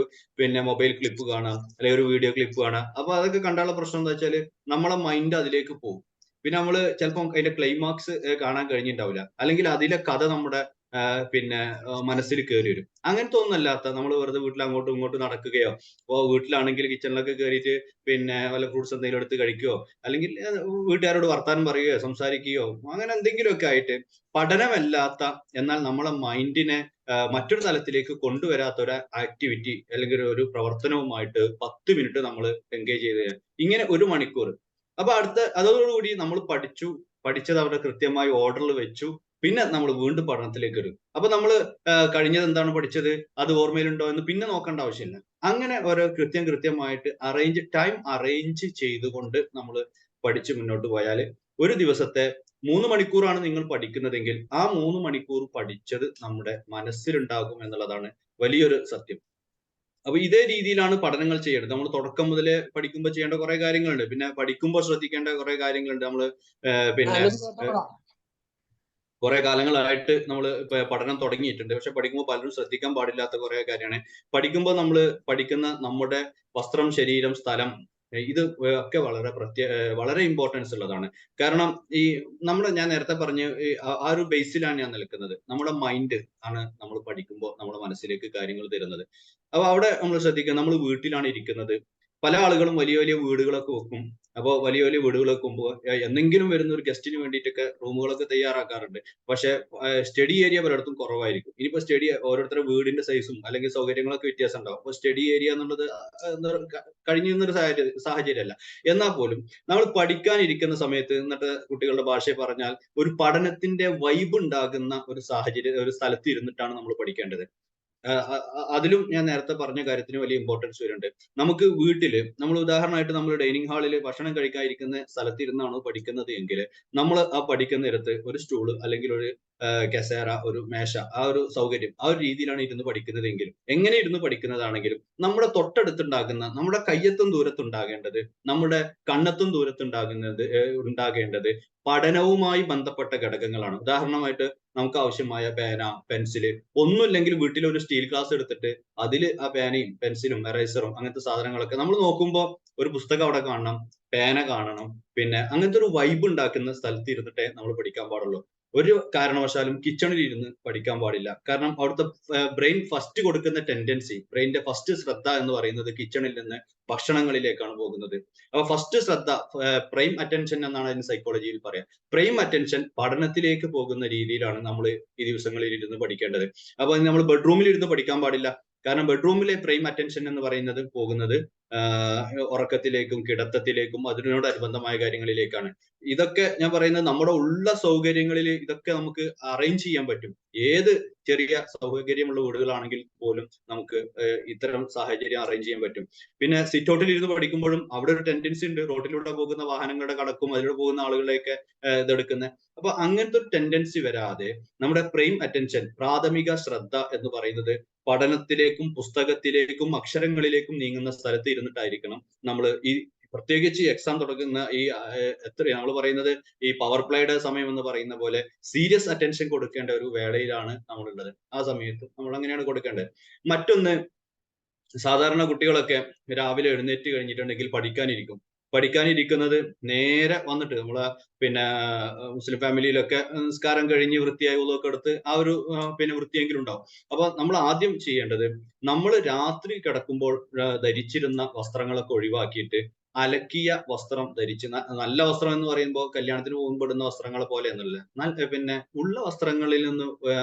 മൊബൈൽ ക്ലിപ്പ് കാണാം, അല്ലെങ്കിൽ ഒരു വീഡിയോ ക്ലിപ്പ് കാണാം. അപ്പൊ അതൊക്കെ കണ്ടാലുള്ള പ്രശ്നം എന്താ വെച്ചാല് നമ്മളെ മൈൻഡ് അതിലേക്ക് പോകും. പിന്നെ നമ്മള് ചിലപ്പോൾ അതിന്റെ ക്ലൈമാക്സ് കാണാൻ കഴിഞ്ഞിട്ടുണ്ടാവില്ല, അല്ലെങ്കിൽ അതിലെ കഥ നമ്മുടെ മനസ്സിൽ കയറി വരും. അങ്ങനത്തെ ഒന്നല്ലാത്ത നമ്മൾ വെറുതെ വീട്ടിൽ അങ്ങോട്ടും ഇങ്ങോട്ടും നടക്കുകയോ, ഇപ്പോ വീട്ടിലാണെങ്കിൽ കിച്ചണിലൊക്കെ കയറിയിട്ട് വല്ല ഫ്രൂട്ട്സ് എന്തെങ്കിലും എടുത്ത് കഴിക്കുകയോ, അല്ലെങ്കിൽ വീട്ടുകാരോട് വർത്താനം പറയുകയോ സംസാരിക്കുകയോ അങ്ങനെ എന്തെങ്കിലുമൊക്കെ ആയിട്ട് പഠനമല്ലാത്ത എന്നാൽ നമ്മളെ മൈൻഡിനെ മറ്റൊരു തലത്തിലേക്ക് കൊണ്ടുവരാത്ത ഒരു ആക്ടിവിറ്റി അല്ലെങ്കിൽ ഒരു പ്രവർത്തനവുമായിട്ട് 10 മിനിറ്റ് നമ്മൾ എൻഗേജ് ചെയ്ത് ഇങ്ങനെ 1 മണിക്കൂർ. അപ്പൊ അതോടുകൂടി നമ്മൾ പഠിച്ചത് അവിടെ കൃത്യമായി ഓർഡറിൽ വെച്ചു. പിന്നെ നമ്മൾ വീണ്ടും പഠനത്തിലേക്ക് വരും. അപ്പൊ നമ്മൾ കഴിഞ്ഞത് എന്താണ് പഠിച്ചത്, അത് ഓർമ്മയിലുണ്ടോ എന്ന് പിന്നെ നോക്കേണ്ട ആവശ്യമില്ല. അങ്ങനെ ഓരോ കൃത്യമായിട്ട് ടൈം അറേഞ്ച് ചെയ്തുകൊണ്ട് നമ്മൾ പഠിച്ച് മുന്നോട്ട് പോയാൽ ഒരു ദിവസത്തെ 3 മണിക്കൂറാണ് നിങ്ങൾ പഠിക്കുന്നതെങ്കിൽ ആ 3 മണിക്കൂർ പഠിച്ചത് നമ്മുടെ മനസ്സിലുണ്ടാകും എന്നുള്ളതാണ് വലിയൊരു സത്യം. അപ്പൊ ഇതേ രീതിയിലാണ് പഠനങ്ങൾ ചെയ്യേണ്ടത്. നമ്മൾ തുടക്കം മുതലേ പഠിക്കുമ്പോൾ ചെയ്യേണ്ട കുറെ കാര്യങ്ങളുണ്ട്. പിന്നെ പഠിക്കുമ്പോൾ ശ്രദ്ധിക്കേണ്ട കുറെ കാര്യങ്ങളുണ്ട്. നമ്മള് കുറെ കാലങ്ങളായിട്ട് നമ്മൾ പഠനം തുടങ്ങിയിട്ടുണ്ട്. പക്ഷെ പഠിക്കുമ്പോൾ പലരും ശ്രദ്ധിക്കാൻ പാടില്ലാത്ത കുറെ കാര്യമാണ്. പഠിക്കുമ്പോൾ നമ്മൾ പഠിക്കുന്ന നമ്മുടെ വസ്ത്രം, ശരീരം, സ്ഥലം, ഇത് ഒക്കെ വളരെ ഇമ്പോർട്ടൻസ് ഉള്ളതാണ്. കാരണം ഞാൻ നേരത്തെ പറഞ്ഞ ആ ഒരു ബേസിലാണ് ഞാൻ നിൽക്കുന്നത്. നമ്മുടെ മൈൻഡ് ആണ് നമ്മൾ പഠിക്കുമ്പോൾ നമ്മുടെ മനസ്സിലേക്ക് കാര്യങ്ങൾ തരുന്നത്. അപ്പൊ അവിടെ നമ്മൾ ശ്രദ്ധിക്കുക, നമ്മൾ വീട്ടിലാണ് ഇരിക്കുന്നത്. പല ആളുകളും വലിയ വീടുകളൊക്കെ വെക്കും. അപ്പോൾ വലിയ വീടുകൾ വെക്കുമ്പോൾ എന്തെങ്കിലും വരുന്ന ഒരു ഗസ്റ്റിന് വേണ്ടിയിട്ടൊക്കെ റൂമുകളൊക്കെ തയ്യാറാക്കാറുണ്ട്. പക്ഷെ സ്റ്റഡി ഏരിയ പലയിടത്തും കുറവായിരിക്കും. ഇനിയിപ്പോ ഓരോരുത്തരുടെ വീടിന്റെ സൈസും അല്ലെങ്കിൽ സൗകര്യങ്ങളൊക്കെ വ്യത്യാസം ഉണ്ടാവും. അപ്പൊ സ്റ്റഡി ഏരിയ എന്നുള്ളത് കഴിഞ്ഞിരുന്നൊരു സാഹചര്യമല്ല. എന്നാൽ പോലും നമ്മൾ പഠിക്കാനിരിക്കുന്ന സമയത്ത്, ഇന്നത്തെ കുട്ടികളുടെ ഭാഷയിൽ പറഞ്ഞാൽ ഒരു പഠനത്തിന്റെ വൈബ് ഉണ്ടാകുന്ന ഒരു സ്ഥലത്ത് ഇരുന്നിട്ടാണ് നമ്മൾ പഠിക്കേണ്ടത്. അതിലും ഞാൻ നേരത്തെ പറഞ്ഞ കാര്യത്തിന് വലിയ ഇമ്പോർട്ടൻസ് വരുന്നുണ്ട്. നമുക്ക് വീട്ടില് നമ്മൾ ഉദാഹരണമായിട്ട് നമ്മൾ ഡൈനിങ് ഹാളിൽ ഭക്ഷണം കഴിക്കാതിരിക്കുന്ന സ്ഥലത്തിരുന്നാണോ പഠിക്കുന്നത് എങ്കിൽ നമ്മൾ ആ പഠിക്കുന്നിടത്ത് ഒരു സ്റ്റൂള് അല്ലെങ്കിൽ ഒരു കസേര, ഒരു മേശ, ആ ഒരു സൗകര്യം, ആ ഒരു രീതിയിലാണ് ഇരുന്ന് പഠിക്കുന്നതെങ്കിലും, എങ്ങനെ ഇരുന്ന് പഠിക്കുന്നതാണെങ്കിലും നമ്മുടെ തൊട്ടടുത്തുണ്ടാകുന്ന, നമ്മുടെ കയ്യെത്തും ദൂരത്തുണ്ടാകേണ്ടത്, നമ്മുടെ കണ്ണെത്തും ഉണ്ടാകേണ്ടത് പഠനവുമായി ബന്ധപ്പെട്ട ഘടകങ്ങളാണ്. ഉദാഹരണമായിട്ട് നമുക്ക് ആവശ്യമായ പേന, പെൻസില്, ഒന്നുമില്ലെങ്കിൽ വീട്ടിൽ ഒരു സ്റ്റീൽ ഗ്ലാസ് എടുത്തിട്ട് അതിൽ ആ പേനയും പെൻസിലും എറേസറും അങ്ങനത്തെ സാധനങ്ങളൊക്കെ നമ്മൾ നോക്കുമ്പോൾ ഒരു പുസ്തകം അവിടെ കാണണം, പേന കാണണം. അങ്ങനത്തെ ഒരു വൈബ് ഉണ്ടാക്കുന്ന സ്ഥലത്ത് ഇരുന്നിട്ടേ നമ്മൾ പഠിക്കാൻ പാടുള്ളൂ. ഒരു കാരണവശാലും കിച്ചണിൽ ഇരുന്ന് പഠിക്കാൻ പാടില്ല. കാരണം അവിടുത്തെ ബ്രെയിൻ ഫസ്റ്റ് കൊടുക്കുന്ന ടെൻഡൻസി, ബ്രെയിനിന്റെ ഫസ്റ്റ് ശ്രദ്ധ എന്ന് പറയുന്നത് കിച്ചണിൽ നിന്ന് ഭക്ഷണങ്ങളിലേക്കാണ് പോകുന്നത്. അപ്പൊ ഫസ്റ്റ് ശ്രദ്ധ, പ്രൈം അറ്റൻഷൻ എന്നാണ് അതിന് സൈക്കോളജിയിൽ പറയാം. പ്രൈം അറ്റൻഷൻ പഠനത്തിലേക്ക് പോകുന്ന രീതിയിലാണ് നമ്മൾ ഈ ദിവസങ്ങളിൽ ഇരുന്ന് പഠിക്കേണ്ടത്. അപ്പൊ നമ്മൾ ബെഡ്റൂമിൽ ഇരുന്ന് പഠിക്കാൻ പാടില്ല. കാരണം ബെഡ്റൂമിലെ പ്രൈം അറ്റൻഷൻ എന്ന് പറയുന്നത് പോകുന്നത് ഉറക്കത്തിലേക്കും കിടത്തത്തിലേക്കും അതിനോടനുബന്ധമായ കാര്യങ്ങളിലേക്കാണ്. ഇതൊക്കെ ഞാൻ പറയുന്നത് നമ്മുടെ ഉള്ള സൗകര്യങ്ങളിൽ ഇതൊക്കെ നമുക്ക് അറേഞ്ച് ചെയ്യാൻ പറ്റും. ഏത് ചെറിയ സൗകര്യമുള്ള വീടുകളാണെങ്കിൽ പോലും നമുക്ക് ഇത്തരം സാഹചര്യം അറേഞ്ച് ചെയ്യാൻ പറ്റും. പിന്നെ സിറ്റ് ഔട്ടിൽ ഇരുന്ന് പഠിക്കുമ്പോഴും അവിടെ ഒരു ടെൻഡൻസി ഉണ്ട്, റോഡിലൂടെ പോകുന്ന വാഹനങ്ങളുടെ കടക്കും അതിലൂടെ പോകുന്ന ആളുകളെയൊക്കെ ഇതെടുക്കുന്നത്. അപ്പൊ അങ്ങനത്തെ ഒരു ടെൻഡൻസി വരാതെ നമ്മുടെ പ്രൈം അറ്റൻഷൻ, പ്രാഥമിക ശ്രദ്ധ എന്ന് പറയുന്നത് പഠനത്തിലേക്കും പുസ്തകത്തിലേക്കും അക്ഷരങ്ങളിലേക്കും നീങ്ങുന്ന സ്ഥലത്ത് ഇരുന്നിട്ടായിരിക്കണം നമ്മൾ പ്രത്യേകിച്ച് എക്സാം തുടങ്ങുന്ന നമ്മൾ പറയുന്നത് ഈ പവർ പ്ലേയുടെ സമയം എന്ന് പറയുന്ന പോലെ സീരിയസ് അറ്റൻഷൻ കൊടുക്കേണ്ട ഒരു വേളയിലാണ് നമ്മളുള്ളത്. ആ സമയത്ത് നമ്മൾ അങ്ങനെയാണ് കൊടുക്കേണ്ടത്. മറ്റൊന്ന്, സാധാരണ കുട്ടികളൊക്കെ രാവിലെ എഴുന്നേറ്റ് കഴിഞ്ഞിട്ടുണ്ടെങ്കിൽ പഠിക്കാനിരിക്കുന്നത് നേരെ വന്നിട്ട് നമ്മളെ മുസ്ലിം ഫാമിലിയിലൊക്കെ നിസ്കാരം കഴിഞ്ഞ് വൃത്തിയായി ഉള്ളതൊക്കെ എടുത്ത് ആ ഒരു വൃത്തിയെങ്കിലും ഉണ്ടാവും. അപ്പൊ നമ്മൾ ആദ്യം ചെയ്യേണ്ടത്, നമ്മൾ രാത്രി കിടക്കുമ്പോൾ ധരിച്ചിരുന്ന വസ്ത്രങ്ങളൊക്കെ ഒഴിവാക്കിയിട്ട് അലക്കിയ വസ്ത്രം ധരിച്ച്, നല്ല വസ്ത്രം എന്ന് പറയുമ്പോൾ കല്യാണത്തിന് മുമ്പ് ഇടുന്ന വസ്ത്രങ്ങൾ പോലെ എന്നല്ല, പിന്നെ ഉള്ള വസ്ത്രങ്ങളിൽ നിന്ന്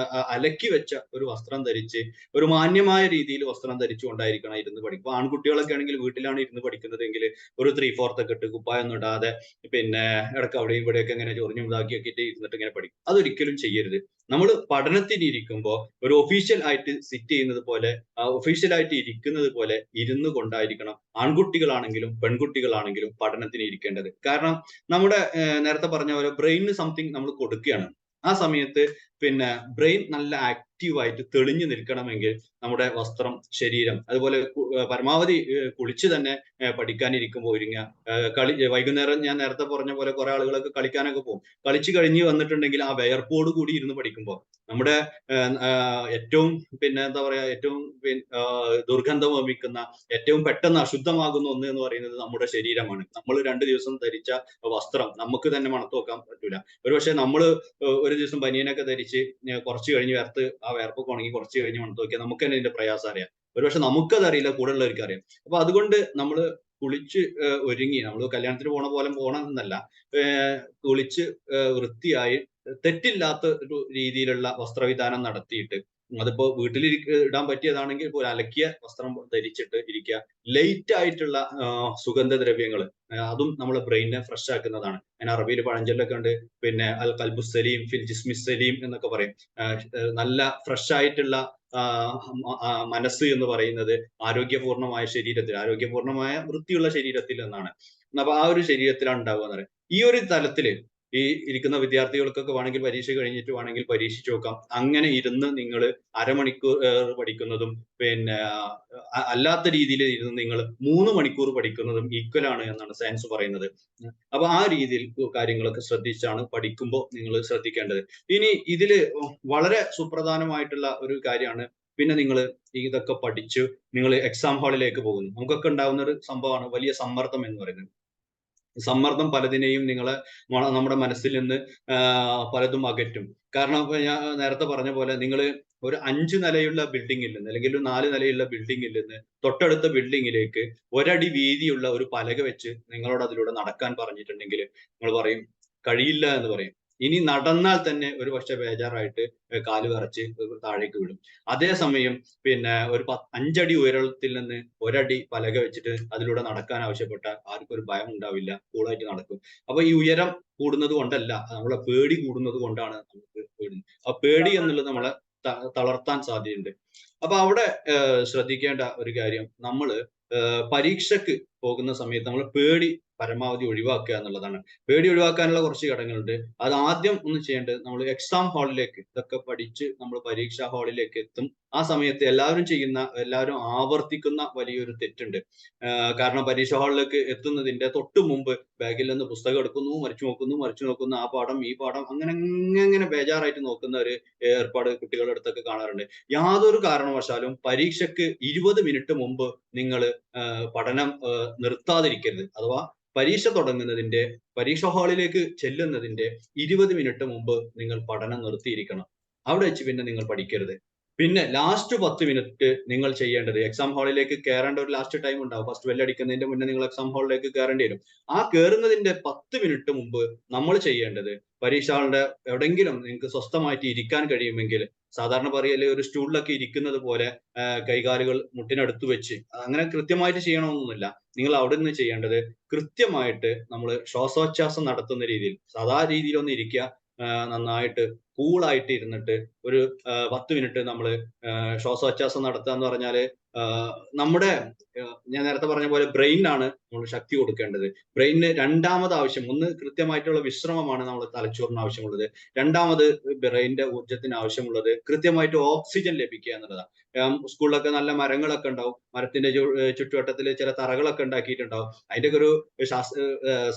അലക്കി വെച്ച ഒരു വസ്ത്രം ധരിച്ച് ഒരു മാന്യമായ രീതിയിൽ വസ്ത്രം ധരിച്ചുകൊണ്ടായിരിക്കണം ഇരുന്ന് പഠിക്കുക. ആൺകുട്ടികളൊക്കെ ആണെങ്കിൽ വീട്ടിലാണ് ഇരുന്ന് പഠിക്കുന്നതെങ്കിൽ ഒരു 3/4 ഒക്കെ ഇട്ട് കുപ്പായൊന്നും ഇടാതെ പിന്നെ ഇടയ്ക്ക് അവിടെയും ഇവിടെയൊക്കെ ഇങ്ങനെ ചൊറിഞ്ഞും ഇതാക്കിയൊക്കെ ഇരുന്നിട്ട് ഇങ്ങനെ പഠിക്കും. അതൊരിക്കലും ചെയ്യരുത്. നമ്മൾ പഠനത്തിന് ഇരിക്കുമ്പോൾ ഒരു ഒഫീഷ്യൽ ആയിട്ട് സിറ്റ് ചെയ്യുന്നത് പോലെ, ഒഫീഷ്യൽ ആയിട്ട് ഇരിക്കുന്നത് പോലെ ഇരുന്നു കൊണ്ടായിരിക്കണം ആൺകുട്ടികളാണെങ്കിലും പെൺകുട്ടികളാണെങ്കിലും പഠനത്തിന് ഇരിക്കേണ്ടത്. കാരണം നമ്മുടെ നേരത്തെ പറഞ്ഞ പോലെ ബ്രെയിനിന് സംതിങ് നമ്മൾ കൊടുക്കുകയാണ്. ആ സമയത്ത് പിന്നെ ബ്രെയിൻ നല്ല ആക്റ്റീവായിട്ട് തെളിഞ്ഞു നിൽക്കണമെങ്കിൽ നമ്മുടെ വസ്ത്രം, ശരീരം, അതുപോലെ പരമാവധി കുളിച്ച് തന്നെ പഠിക്കാനിരിക്കുമ്പോൾ ഒരുങ്ങുക. വൈകുന്നേരം ഞാൻ നേരത്തെ പറഞ്ഞ പോലെ കുറെ ആളുകളൊക്കെ കളിക്കാനൊക്കെ പോകും. കളിച്ചു കഴിഞ്ഞ് വന്നിട്ടുണ്ടെങ്കിൽ ആ വിയർപ്പോട് കൂടി ഇരുന്ന് പഠിക്കുമ്പോൾ നമ്മുടെ ഏറ്റവും പിന്നെ എന്താ പറയാ, ഏറ്റവും ദുർഗന്ധം വമിക്കുന്ന, ഏറ്റവും പെട്ടെന്ന് അശുദ്ധമാകുന്ന ഒന്ന് എന്ന് പറയുന്നത് നമ്മുടെ ശരീരമാണ്. നമ്മൾ 2 ദിവസം ധരിച്ച വസ്ത്രം നമുക്ക് തന്നെ മണത്ത് നോക്കാൻ പറ്റൂല. ഒരുപക്ഷെ നമ്മൾ ഒരു ദിവസം ബനിയനൊക്കെ ധരിച്ച് കുറച്ച് കഴിഞ്ഞ് ആ വിയർപ്പൊക്കെ ഉണങ്ങി കുറച്ച് കഴിഞ്ഞ് മണത്ത് നോക്കിയാൽ നമുക്ക് തന്നെ ഇതിന്റെ പ്രയാസം അറിയാം. ഒരുപക്ഷെ നമുക്കത് അറിയില്ല, കൂടെ ഉള്ളവർക്ക് അറിയാം. അപ്പൊ അതുകൊണ്ട് നമ്മൾ കുളിച്ച് ഒരുങ്ങി, നമ്മൾ കല്യാണത്തിന് പോണ പോലെ പോകണം എന്നല്ല, കുളിച്ച് വൃത്തിയായി തെറ്റില്ലാത്ത ഒരു രീതിയിലുള്ള വസ്ത്രവിധാനം നടത്തിയിട്ട്, അതിപ്പോ വീട്ടിൽ ഇടാൻ പറ്റിയതാണെങ്കിൽ ഇപ്പോൾ അലക്കിയ വസ്ത്രം ധരിച്ചിട്ട് ഇരിക്കുക. ലൈറ്റ് ആയിട്ടുള്ള സുഗന്ധദ്രവ്യങ്ങൾ, അതും നമ്മളെ ബ്രെയിനിനെ ഫ്രഷ് ആക്കുന്നതാണ്. ഞാൻ അറബിയിൽ പഴഞ്ചൊല്ലൊക്കെ ഉണ്ട്, പിന്നെ അൽ ഖൽബു സലീം ഫിൽ ജിസ്മി സലീം എന്നൊക്കെ പറയും. നല്ല ഫ്രഷ് ആയിട്ടുള്ള മനസ്സ് എന്ന് പറയുന്നത് ആരോഗ്യപൂർണമായ ശരീരത്തിൽ, ആരോഗ്യപൂർണമായ വൃത്തിയുള്ള ശരീരത്തിൽ എന്നാണ്. അപ്പൊ ആ ഒരു ശരീരത്തിലാണ് ഉണ്ടാവുക എന്ന് പറയും. ഈ ഒരു തലത്തില് ഈ ഇരിക്കുന്ന വിദ്യാർത്ഥികൾക്കൊക്കെ വേണമെങ്കിൽ പരീക്ഷ കഴിഞ്ഞിട്ട് വേണമെങ്കിൽ പരീക്ഷിച്ചു നോക്കാം. അങ്ങനെ ഇരുന്ന് നിങ്ങൾ അരമണിക്കൂർ പഠിക്കുന്നതും പിന്നെ അല്ലാത്ത രീതിയിൽ ഇരുന്ന് നിങ്ങൾ 3 മണിക്കൂർ പഠിക്കുന്നതും ഈക്വൽ ആണ് എന്നാണ് സയൻസ് പറയുന്നത്. അപ്പൊ ആ രീതിയിൽ കാര്യങ്ങളൊക്കെ ശ്രദ്ധിച്ചാണ് പഠിക്കുമ്പോൾ നിങ്ങൾ ശ്രദ്ധിക്കേണ്ടത്. ഇനി ഇതില് വളരെ സുപ്രധാനമായിട്ടുള്ള ഒരു കാര്യമാണ്, പിന്നെ നിങ്ങൾ ഇതൊക്കെ പഠിച്ചു നിങ്ങൾ എക്സാം ഹാളിലേക്ക് പോകുന്നു. നമുക്കൊക്കെ ഉണ്ടാകുന്ന ഒരു സംഭവമാണ് വലിയ സമ്മർദ്ദം എന്ന് പറയുന്നത്. സമ്മർദ്ദം പലതിനെയും നമ്മുടെ മനസ്സിൽ നിന്ന് പലതും അകറ്റും. കാരണം ഞാൻ നേരത്തെ പറഞ്ഞ പോലെ നിങ്ങൾ ഒരു 5 നിലയുള്ള ബിൽഡിങ്ങിൽ നിന്ന്, അല്ലെങ്കിൽ ഒരു 4 നിലയുള്ള ബിൽഡിങ്ങിൽ നിന്ന് തൊട്ടടുത്ത ബിൽഡിങ്ങിലേക്ക് ഒരടി വീതിയുള്ള ഒരു പലക വെച്ച് നിങ്ങളോട് അതിലൂടെ നടക്കാൻ പറഞ്ഞിട്ടുണ്ടെങ്കിൽ നിങ്ങൾ പറയും കഴിയില്ല എന്ന് പറയും. ഇനി നടന്നാൽ തന്നെ ഒരു പക്ഷെ ബേജാറായിട്ട് കാല് വിറച്ച് താഴേക്ക് വിടും. അതേസമയം പിന്നെ ഒരു 5 അടി ഉയരത്തിൽ നിന്ന് ഒരടി പലക വെച്ചിട്ട് അതിലൂടെ നടക്കാൻ ആവശ്യപ്പെട്ടാൽ ആർക്കും ഒരു ഭയം ഉണ്ടാവില്ല, കൂളായിട്ട് നടക്കും. അപ്പൊ ഈ ഉയരം കൂടുന്നത് കൊണ്ടല്ല, നമ്മളെ പേടി കൂടുന്നത് കൊണ്ടാണ് നമുക്ക് പേടി. ആ പേടി എന്നുള്ളത് നമ്മളെ തളർത്താൻ സാധ്യതയുണ്ട്. അപ്പൊ അവിടെ ശ്രദ്ധിക്കേണ്ട ഒരു കാര്യം, നമ്മള് പരീക്ഷയ്ക്ക് പോകുന്ന സമയത്ത് നമ്മൾ പേടി പരമാവധി ഒഴിവാക്കുക എന്നുള്ളതാണ്. പേടി ഒഴിവാക്കാനുള്ള കുറച്ച് ഘടകങ്ങളുണ്ട്. അത് ആദ്യം ഒന്ന് ചെയ്യേണ്ടത്, നമ്മൾ എക്സാം ഹാളിലേക്ക് ഇതൊക്കെ പഠിച്ച് നമ്മൾ പരീക്ഷാ ഹാളിലേക്ക് എത്തും. ആ സമയത്ത് എല്ലാവരും ആവർത്തിക്കുന്ന വലിയൊരു തെറ്റുണ്ട്. കാരണം പരീക്ഷാ ഹാളിലേക്ക് എത്തുന്നതിന്റെ തൊട്ട് മുമ്പ് ബാഗിൽ നിന്ന് പുസ്തകം എടുക്കുന്നു, മറിച്ചു നോക്കുന്നു, ആ പാഠം ഈ പാഠം അങ്ങനെ ബേജാറായിട്ട് നോക്കുന്ന ഒരു ഏർപ്പാട് കുട്ടികളുടെ അടുത്തൊക്കെ കാണാറുണ്ട്. യാതൊരു കാരണവശാലും പരീക്ഷയ്ക്ക് 20 മിനിറ്റ് മുമ്പ് നിങ്ങൾ പഠനം നിർത്താതിരിക്കരുത്. അഥവാ പരീക്ഷ ഹാളിലേക്ക് ചെല്ലുന്നതിന്റെ 20 മിനിറ്റ് മുമ്പ് നിങ്ങൾ പഠനം നിർത്തിയിരിക്കണം. അവിടെ വെച്ച് പിന്നെ നിങ്ങൾ പഠിക്കരുത്. പിന്നെ ലാസ്റ്റ് 10 മിനിറ്റ് നിങ്ങൾ ചെയ്യേണ്ടത്, എക്സാം ഹാളിലേക്ക് കയറേണ്ട ഒരു ലാസ്റ്റ് ടൈം ഉണ്ടാവും. ഫസ്റ്റ് ബെല്ലടിക്കുന്നതിന്റെ മുന്നേ നിങ്ങൾ എക്സാം ഹാളിലേക്ക് കയറേണ്ടി വരും. ആ കയറുന്നതിന്റെ 10 മിനിറ്റ് മുമ്പ് നമ്മൾ ചെയ്യേണ്ടത്, പരീക്ഷ ഹാളിന്റെ എവിടെയെങ്കിലും നിങ്ങൾക്ക് സ്വസ്ഥമായിട്ട് ഇരിക്കാൻ കഴിയുമെങ്കിൽ, സാധാരണ പറയല് ഒരു സ്റ്റൂളിലൊക്കെ ഇരിക്കുന്നത് പോലെ കൈകാലുകൾ മുട്ടിനടുത്ത് വെച്ച്, അങ്ങനെ കൃത്യമായിട്ട് ചെയ്യണമെന്നൊന്നുമില്ല. നിങ്ങൾ അവിടെ നിന്ന് ചെയ്യേണ്ടത്, കൃത്യമായിട്ട് നമ്മൾ ശ്വാസോച്ഛ്വാസം നടത്തുന്ന രീതിയിൽ സാധാ രീതിയിലൊന്ന് ഇരിക്കുക. നന്നായിട്ട് കൂളായിട്ട് ഇരുന്നിട്ട് ഒരു 10 മിനിറ്റ് നമ്മൾ ശ്വാസോച്ഛ്വാസം നടത്തുക എന്ന് പറഞ്ഞാല്, നമ്മുടെ ഞാൻ നേരത്തെ പറഞ്ഞ പോലെ ബ്രെയിനാണ് നമ്മൾ ശക്തി കൊടുക്കേണ്ടത്. ബ്രെയിനിന് രണ്ടാമത് ആവശ്യം, ഒന്ന് കൃത്യമായിട്ടുള്ള വിശ്രമമാണ് നമ്മുടെ തലച്ചോറിന് ആവശ്യമുള്ളത്. രണ്ടാമത് ബ്രെയിനിന്റെ ഊർജ്ജത്തിന് ആവശ്യമുള്ളത് കൃത്യമായിട്ട് ഓക്സിജൻ ലഭിക്കുക എന്നുള്ളതാണ്. സ്കൂളിലൊക്കെ നല്ല മരങ്ങളൊക്കെ ഉണ്ടാവും, മരത്തിന്റെ ചുറ്റുവട്ടത്തിൽ ചില തറകളൊക്കെ ഉണ്ടാക്കിയിട്ടുണ്ടാവും. അതിന്റെയൊക്കെ ഒരു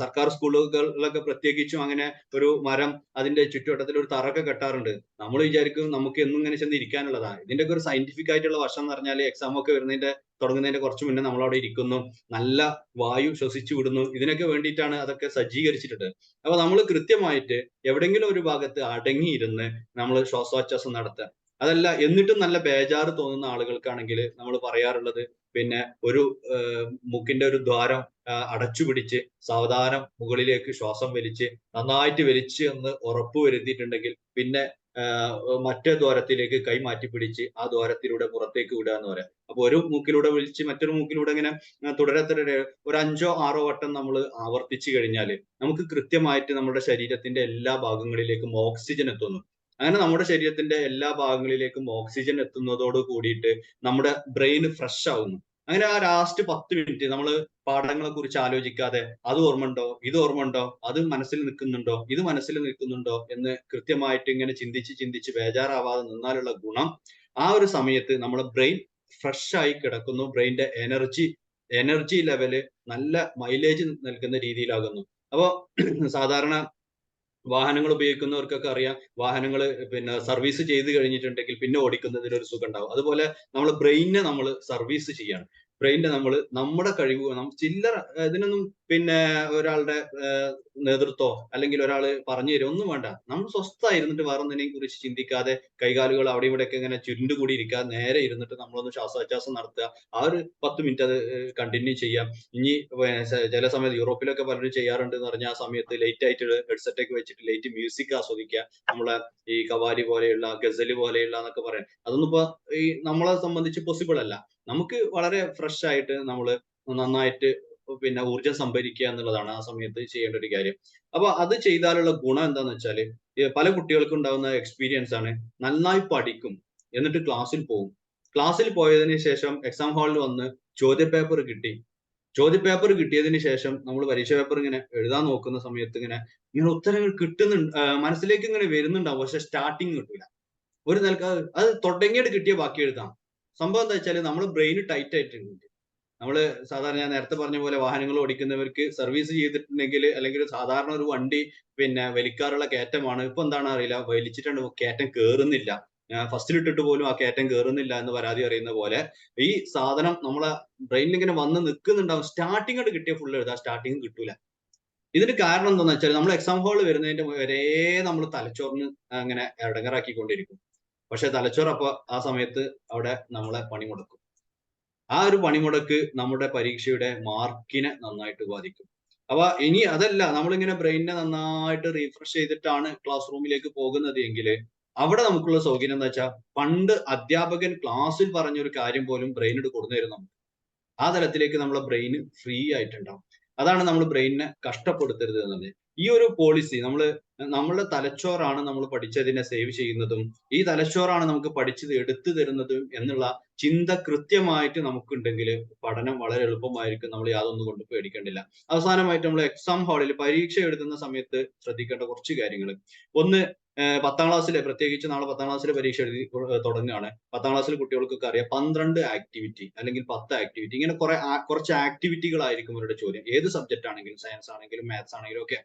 സർക്കാർ സ്കൂളുകളിലൊക്കെ പ്രത്യേകിച്ചും അങ്ങനെ ഒരു മരം, അതിന്റെ ചുറ്റുവട്ടത്തിൽ ഒരു തറയൊക്കെ കെട്ടാറുണ്ട്. നമ്മൾ വിചാരിക്കും നമുക്ക് എന്നും ഇങ്ങനെ ചെന്ന് ഇരിക്കാനുള്ളതാണ്. ഇതിന്റെയൊക്കെ ഒരു സയന്റിഫിക് ആയിട്ടുള്ള വശം എന്ന് പറഞ്ഞാൽ, എക്സാം ഒക്കെ തുടങ്ങുന്നതിന്റെ കുറച്ച് മുന്നേ നമ്മൾ അവിടെ ഇരിക്കുന്നു, നല്ല വായു ശ്വസിച്ചു വിടുന്നു. ഇതിനൊക്കെ വേണ്ടിയിട്ടാണ് അതൊക്കെ സജ്ജീകരിച്ചിട്ടുണ്ട്. അപ്പൊ നമ്മൾ കൃത്യമായിട്ട് എവിടെയെങ്കിലും ഒരു ഭാഗത്ത് അടങ്ങിയിരുന്ന് നമ്മൾ ശ്വാസോച്ഛ്വാസം നടത്തുക. അതല്ല എന്നിട്ടും നല്ല ബേജാറ് തോന്നുന്ന ആളുകൾക്കാണെങ്കിൽ നമ്മൾ പറയാറുള്ളത്, പിന്നെ ഒരു മൂക്കിന്റെ ഒരു ദ്വാരം അടച്ചു പിടിച്ച് സാവധാനം മുകളിലേക്ക് ശ്വാസം വലിച്ച് നന്നായിട്ട് വലിച്ച് എന്ന് ഉറപ്പ് വരുത്തിയിട്ടുണ്ടെങ്കിൽ പിന്നെ മറ്റേ ദ്വാരത്തിലേക്ക് കൈ മാറ്റി പിടിച്ച് ആ ദ്വാരത്തിലൂടെ പുറത്തേക്ക് വിടുക എന്ന് പറയാം. അപ്പൊ ഒരു മൂക്കിലൂടെ വലിച്ച് മറ്റൊരു മൂക്കിലൂടെ ഇങ്ങനെ തുടരെ ഒരു 5 or 6 വട്ടം നമ്മൾ ആവർത്തിച്ചു കഴിഞ്ഞാൽ നമുക്ക് കൃത്യമായിട്ട് നമ്മുടെ ശരീരത്തിന്റെ എല്ലാ ഭാഗങ്ങളിലേക്കും ഓക്സിജൻ എത്തുന്നു. അങ്ങനെ നമ്മുടെ ശരീരത്തിന്റെ എല്ലാ ഭാഗങ്ങളിലേക്കും ഓക്സിജൻ എത്തുന്നതോട് കൂടിയിട്ട് നമ്മുടെ ബ്രെയിൻ ഫ്രഷ് ആവുന്നു. അങ്ങനെ ആ ലാസ്റ്റ് 10 മിനിറ്റ് നമ്മൾ പാഠങ്ങളെ കുറിച്ച് ആലോചിക്കാതെ അത് ഓർമ്മയുണ്ടോ, ഇത് ഓർമ്മയുണ്ടോ, അത് മനസ്സിൽ നിൽക്കുന്നുണ്ടോ, ഇത് മനസ്സിൽ നിൽക്കുന്നുണ്ടോ എന്ന് കൃത്യമായിട്ട് ഇങ്ങനെ ചിന്തിച്ച് ബേജാറാവാതെ നിന്നാലുള്ള ഗുണം ആ ഒരു സമയത്ത് നമ്മുടെ ബ്രെയിൻ ഫ്രഷ് ആയി കിടക്കുന്നു. ബ്രെയിന്റെ എനർജി ലെവല് നല്ല മൈലേജ് നൽകുന്ന രീതിയിലാകുന്നു. അപ്പോ സാധാരണ വാഹനങ്ങൾ ഉപയോഗിക്കുന്നവർക്കൊക്കെ അറിയാം, വാഹനങ്ങൾ പിന്നെ സർവീസ് ചെയ്ത് കഴിഞ്ഞിട്ടുണ്ടെങ്കിൽ പിന്നെ ഓടിക്കുന്നതിന് ഒരു സുഖം ഉണ്ടാവും. അതുപോലെ നമ്മൾ ബ്രെയിനെ നമ്മൾ സർവീസ് ചെയ്യാണ്. ബ്രെയിനെ നമ്മൾ നമ്മുടെ കഴിവ് ചില്ലറ ഇതിനൊന്നും പിന്നെ ഒരാളുടെ നേതൃത്വമോ അല്ലെങ്കിൽ ഒരാൾ പറഞ്ഞു തരും ഒന്നും വേണ്ട. നമ്മൾ സ്വസ്ഥമായിരുന്നിട്ട് വേറെ ഒന്നിനെയും കുറിച്ച് ചിന്തിക്കാതെ കൈകാലുകൾ അവിടെ ഇവിടെയൊക്കെ ഇങ്ങനെ ചുരുണ്ടുകൂടി ഇരിക്കാതെ നേരെ ഇരുന്നിട്ട് നമ്മളൊന്ന് ശ്വാസോച്ഛ്വാസം നടത്തുക. ആ ഒരു 10 മിനിറ്റ് അത് കണ്ടിന്യൂ ചെയ്യാം. ഇനി ചില സമയത്ത് യൂറോപ്പിലൊക്കെ പലരും ചെയ്യാറുണ്ട് എന്ന് പറഞ്ഞാൽ ആ സമയത്ത് ലേറ്റ് ആയിട്ട് ഹെഡ്സെറ്റ് ഒക്കെ വെച്ചിട്ട് ലൈറ്റ് മ്യൂസിക് ആസ്വദിക്കുക. നമ്മളെ ഈ കവാലി പോലെയുള്ള ഗസല് പോലെയുള്ള എന്നൊക്കെ പറയാം. അതൊന്നും ഇപ്പൊ ഈ നമ്മളെ സംബന്ധിച്ച് പോസിബിൾ അല്ല. നമുക്ക് വളരെ ഫ്രഷ് ആയിട്ട് നമ്മള് നന്നായിട്ട് പിന്നെ ഊർജ്ജം സംഭരിക്കുക എന്നുള്ളതാണ് ആ സമയത്ത് ചെയ്യേണ്ട ഒരു കാര്യം. അപ്പൊ അത് ചെയ്താലുള്ള ഗുണം എന്താന്ന് വെച്ചാല് പല കുട്ടികൾക്കും ഉണ്ടാകുന്ന എക്സ്പീരിയൻസ് ആണ്. നന്നായി പഠിക്കും, എന്നിട്ട് ക്ലാസ്സിൽ പോകും. ക്ലാസ്സിൽ പോയതിനു ശേഷം എക്സാം ഹാളിൽ വന്ന് ചോദ്യപേപ്പർ കിട്ടിയതിന് ശേഷം നമ്മൾ പരീക്ഷ പേപ്പർ ഇങ്ങനെ എഴുതാൻ നോക്കുന്ന സമയത്ത് ഇങ്ങനെ ഉത്തരങ്ങൾ കിട്ടുന്നുണ്ട്, മനസ്സിലേക്ക് ഇങ്ങനെ വരുന്നുണ്ടാവും. പക്ഷെ സ്റ്റാർട്ടിങ് കിട്ടൂല. ഒരു നിലക്ക് അത് തുടങ്ങിയിട്ട് കിട്ടിയ ബാക്കി എഴുതാം. സംഭവം എന്താ വെച്ചാല് നമ്മുടെ ബ്രെയിൻ ടൈറ്റ് ആയിട്ടുണ്ട്. നമ്മള് സാധാരണ ഞാൻ നേരത്തെ പറഞ്ഞ പോലെ വാഹനങ്ങൾ ഓടിക്കുന്നവർക്ക് സർവീസ് ചെയ്തിട്ടുണ്ടെങ്കിൽ അല്ലെങ്കിൽ സാധാരണ ഒരു വണ്ടി പിന്നെ വലിക്കാറുള്ള കയറ്റമാണ്. ഇപ്പൊ എന്താണ് അറിയില്ല, വലിച്ചിട്ടുണ്ട് കയറ്റം കേറുന്നില്ല. ഫസ്റ്റിൽ ഇട്ടിട്ട് പോലും ആ കയറ്റം കേറുന്നില്ല എന്ന് പരാതി അറിയുന്ന പോലെ ഈ സാധനം നമ്മളെ ബ്രെയിനിൽ ഇങ്ങനെ വന്ന് നിൽക്കുന്നുണ്ടാവും. സ്റ്റാർട്ടിങ് ആയിട്ട് കിട്ടിയ ഫുൾ എഴുതാം, സ്റ്റാർട്ടിങ് കിട്ടൂല. ഇതിന് കാരണം എന്താണെന്ന് വെച്ചാൽ നമ്മൾ എക്സാം ഹാളിൽ വരുന്നതിന്റെ വരെ നമ്മൾ തലച്ചോറിന് അങ്ങനെ ഇടങ്ങറാക്കിക്കൊണ്ടിരിക്കും. പക്ഷെ തലച്ചോറ് അപ്പൊ ആ സമയത്ത് അവിടെ നമ്മളെ പണിമുടക്കും. ആ ഒരു പണിമുടക്ക് നമ്മുടെ പരീക്ഷയുടെ മാർക്കിനെ നന്നായിട്ട് ബാധിക്കും. അപ്പൊ ഇനി അതല്ല, നമ്മളിങ്ങനെ ബ്രെയിനിനെ നന്നായിട്ട് റീഫ്രഷ് ചെയ്തിട്ടാണ് ക്ലാസ് റൂമിലേക്ക് പോകുന്നത് എങ്കിൽ അവിടെ നമുക്കുള്ള സൗകര്യം എന്താ വെച്ചാൽ പണ്ട് അധ്യാപകൻ ക്ലാസ്സിൽ പറഞ്ഞൊരു കാര്യം പോലും ബ്രെയിനിന് കൊടുന്നു നമുക്ക്. ആ തലത്തിലേക്ക് നമ്മളെ ബ്രെയിൻ ഫ്രീ ആയിട്ടുണ്ടാവും. അതാണ് നമ്മൾ ബ്രെയിനിനെ കഷ്ടപ്പെടുത്തരുത് എന്നത്. ഈ ഒരു പോളിസി നമ്മളുടെ തലച്ചോറാണ് നമ്മൾ പഠിച്ചതിനെ സേവ് ചെയ്യുന്നതും ഈ തലച്ചോറാണ് നമുക്ക് പഠിച്ചത് എടുത്തു തരുന്നതും എന്നുള്ള ചിന്ത കൃത്യമായിട്ട് നമുക്കുണ്ടെങ്കിൽ പഠനം വളരെ എളുപ്പമായിരിക്കും. നമ്മൾ യാതൊന്നും കൊണ്ട് പേടിക്കേണ്ടില്ല. അവസാനമായിട്ട് നമ്മൾ എക്സാം ഹാളിൽ പരീക്ഷ എഴുതുന്ന സമയത്ത് ശ്രദ്ധിക്കേണ്ട കുറച്ച് കാര്യങ്ങൾ. ഒന്ന്, 10ാം ക്ലാസ്സിലെ പ്രത്യേകിച്ച് നാളെ 10ാം ക്ലാസ്സിലെ പരീക്ഷ എഴുതി തുടങ്ങുകയാണ്. 10ാം ക്ലാസ്സിലെ കുട്ടികൾക്കൊക്കെ അറിയാം 12 ആക്ടിവിറ്റി അല്ലെങ്കിൽ 10 ആക്ടിവിറ്റി ഇങ്ങനെ കുറച്ച് ആക്ടിവിറ്റികളായിരിക്കും അവരുടെ ചോദ്യം. ഏത് സബ്ജക്ട് ആണെങ്കിലും, സയൻസ് ആണെങ്കിലും മാത്സ് ആണെങ്കിലും ഒക്കെ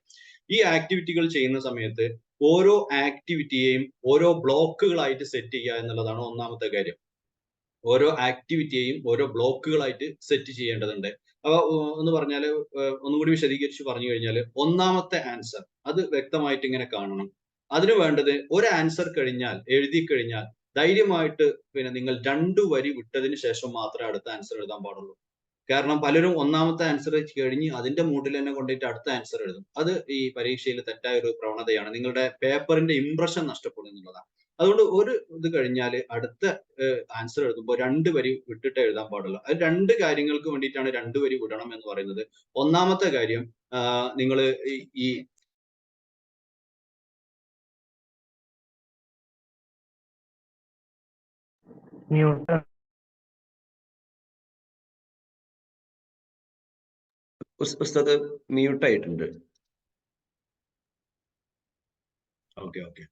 ഈ ആക്ടിവിറ്റികൾ ചെയ്യുന്ന സമയത്ത് ഓരോ ആക്ടിവിറ്റിയെയും ഓരോ ബ്ലോക്കുകളായിട്ട് സെറ്റ് ചെയ്യുക എന്നുള്ളതാണ് ഒന്നാമത്തെ കാര്യം. ഓരോ ആക്ടിവിറ്റിയെയും ഓരോ ബ്ലോക്കുകളായിട്ട് സെറ്റ് ചെയ്യേണ്ടതുണ്ട്. അപ്പൊ എന്ന് പറഞ്ഞാല് ഒന്നുകൂടി വിശദീകരിച്ച് പറഞ്ഞു കഴിഞ്ഞാൽ ഒന്നാമത്തെ ആൻസർ അത് വ്യക്തമായിട്ട് ഇങ്ങനെ കാണണം. അതിന് വേണ്ടത് ഒരു ആൻസർ എഴുതി കഴിഞ്ഞാൽ ധൈര്യമായിട്ട് പിന്നെ നിങ്ങൾ 2 വരി വിട്ടതിന് ശേഷം മാത്രമേ അടുത്ത ആൻസർ എഴുതാൻ പാടുള്ളൂ. കാരണം പലരും ഒന്നാമത്തെ ആൻസർ കഴിഞ്ഞ് അതിന്റെ മൂഡിൽ തന്നെ കൊണ്ടിട്ട് അടുത്ത ആൻസർ എഴുതും. അത് ഈ പരീക്ഷയിൽ തെറ്റായ ഒരു പ്രവണതയാണ്. നിങ്ങളുടെ പേപ്പറിന്റെ ഇംപ്രഷൻ നഷ്ടപ്പെടും എന്നുള്ളതാണ്. അതുകൊണ്ട് ഒരു ഇത് കഴിഞ്ഞാൽ അടുത്ത ആൻസർ എഴുതുമ്പോൾ 2 വരി വിട്ടിട്ട് എഴുതാൻ പാടുള്ളൂ. അത് 2 കാര്യങ്ങൾക്ക് വേണ്ടിയിട്ടാണ് 2 വരി വിടണം എന്ന് പറയുന്നത്. ഒന്നാമത്തെ കാര്യം, നിങ്ങൾ ഈ ഉസ്താദ് മ്യൂട്ട് ആയിട്ടുണ്ട്. ഓക്കെ.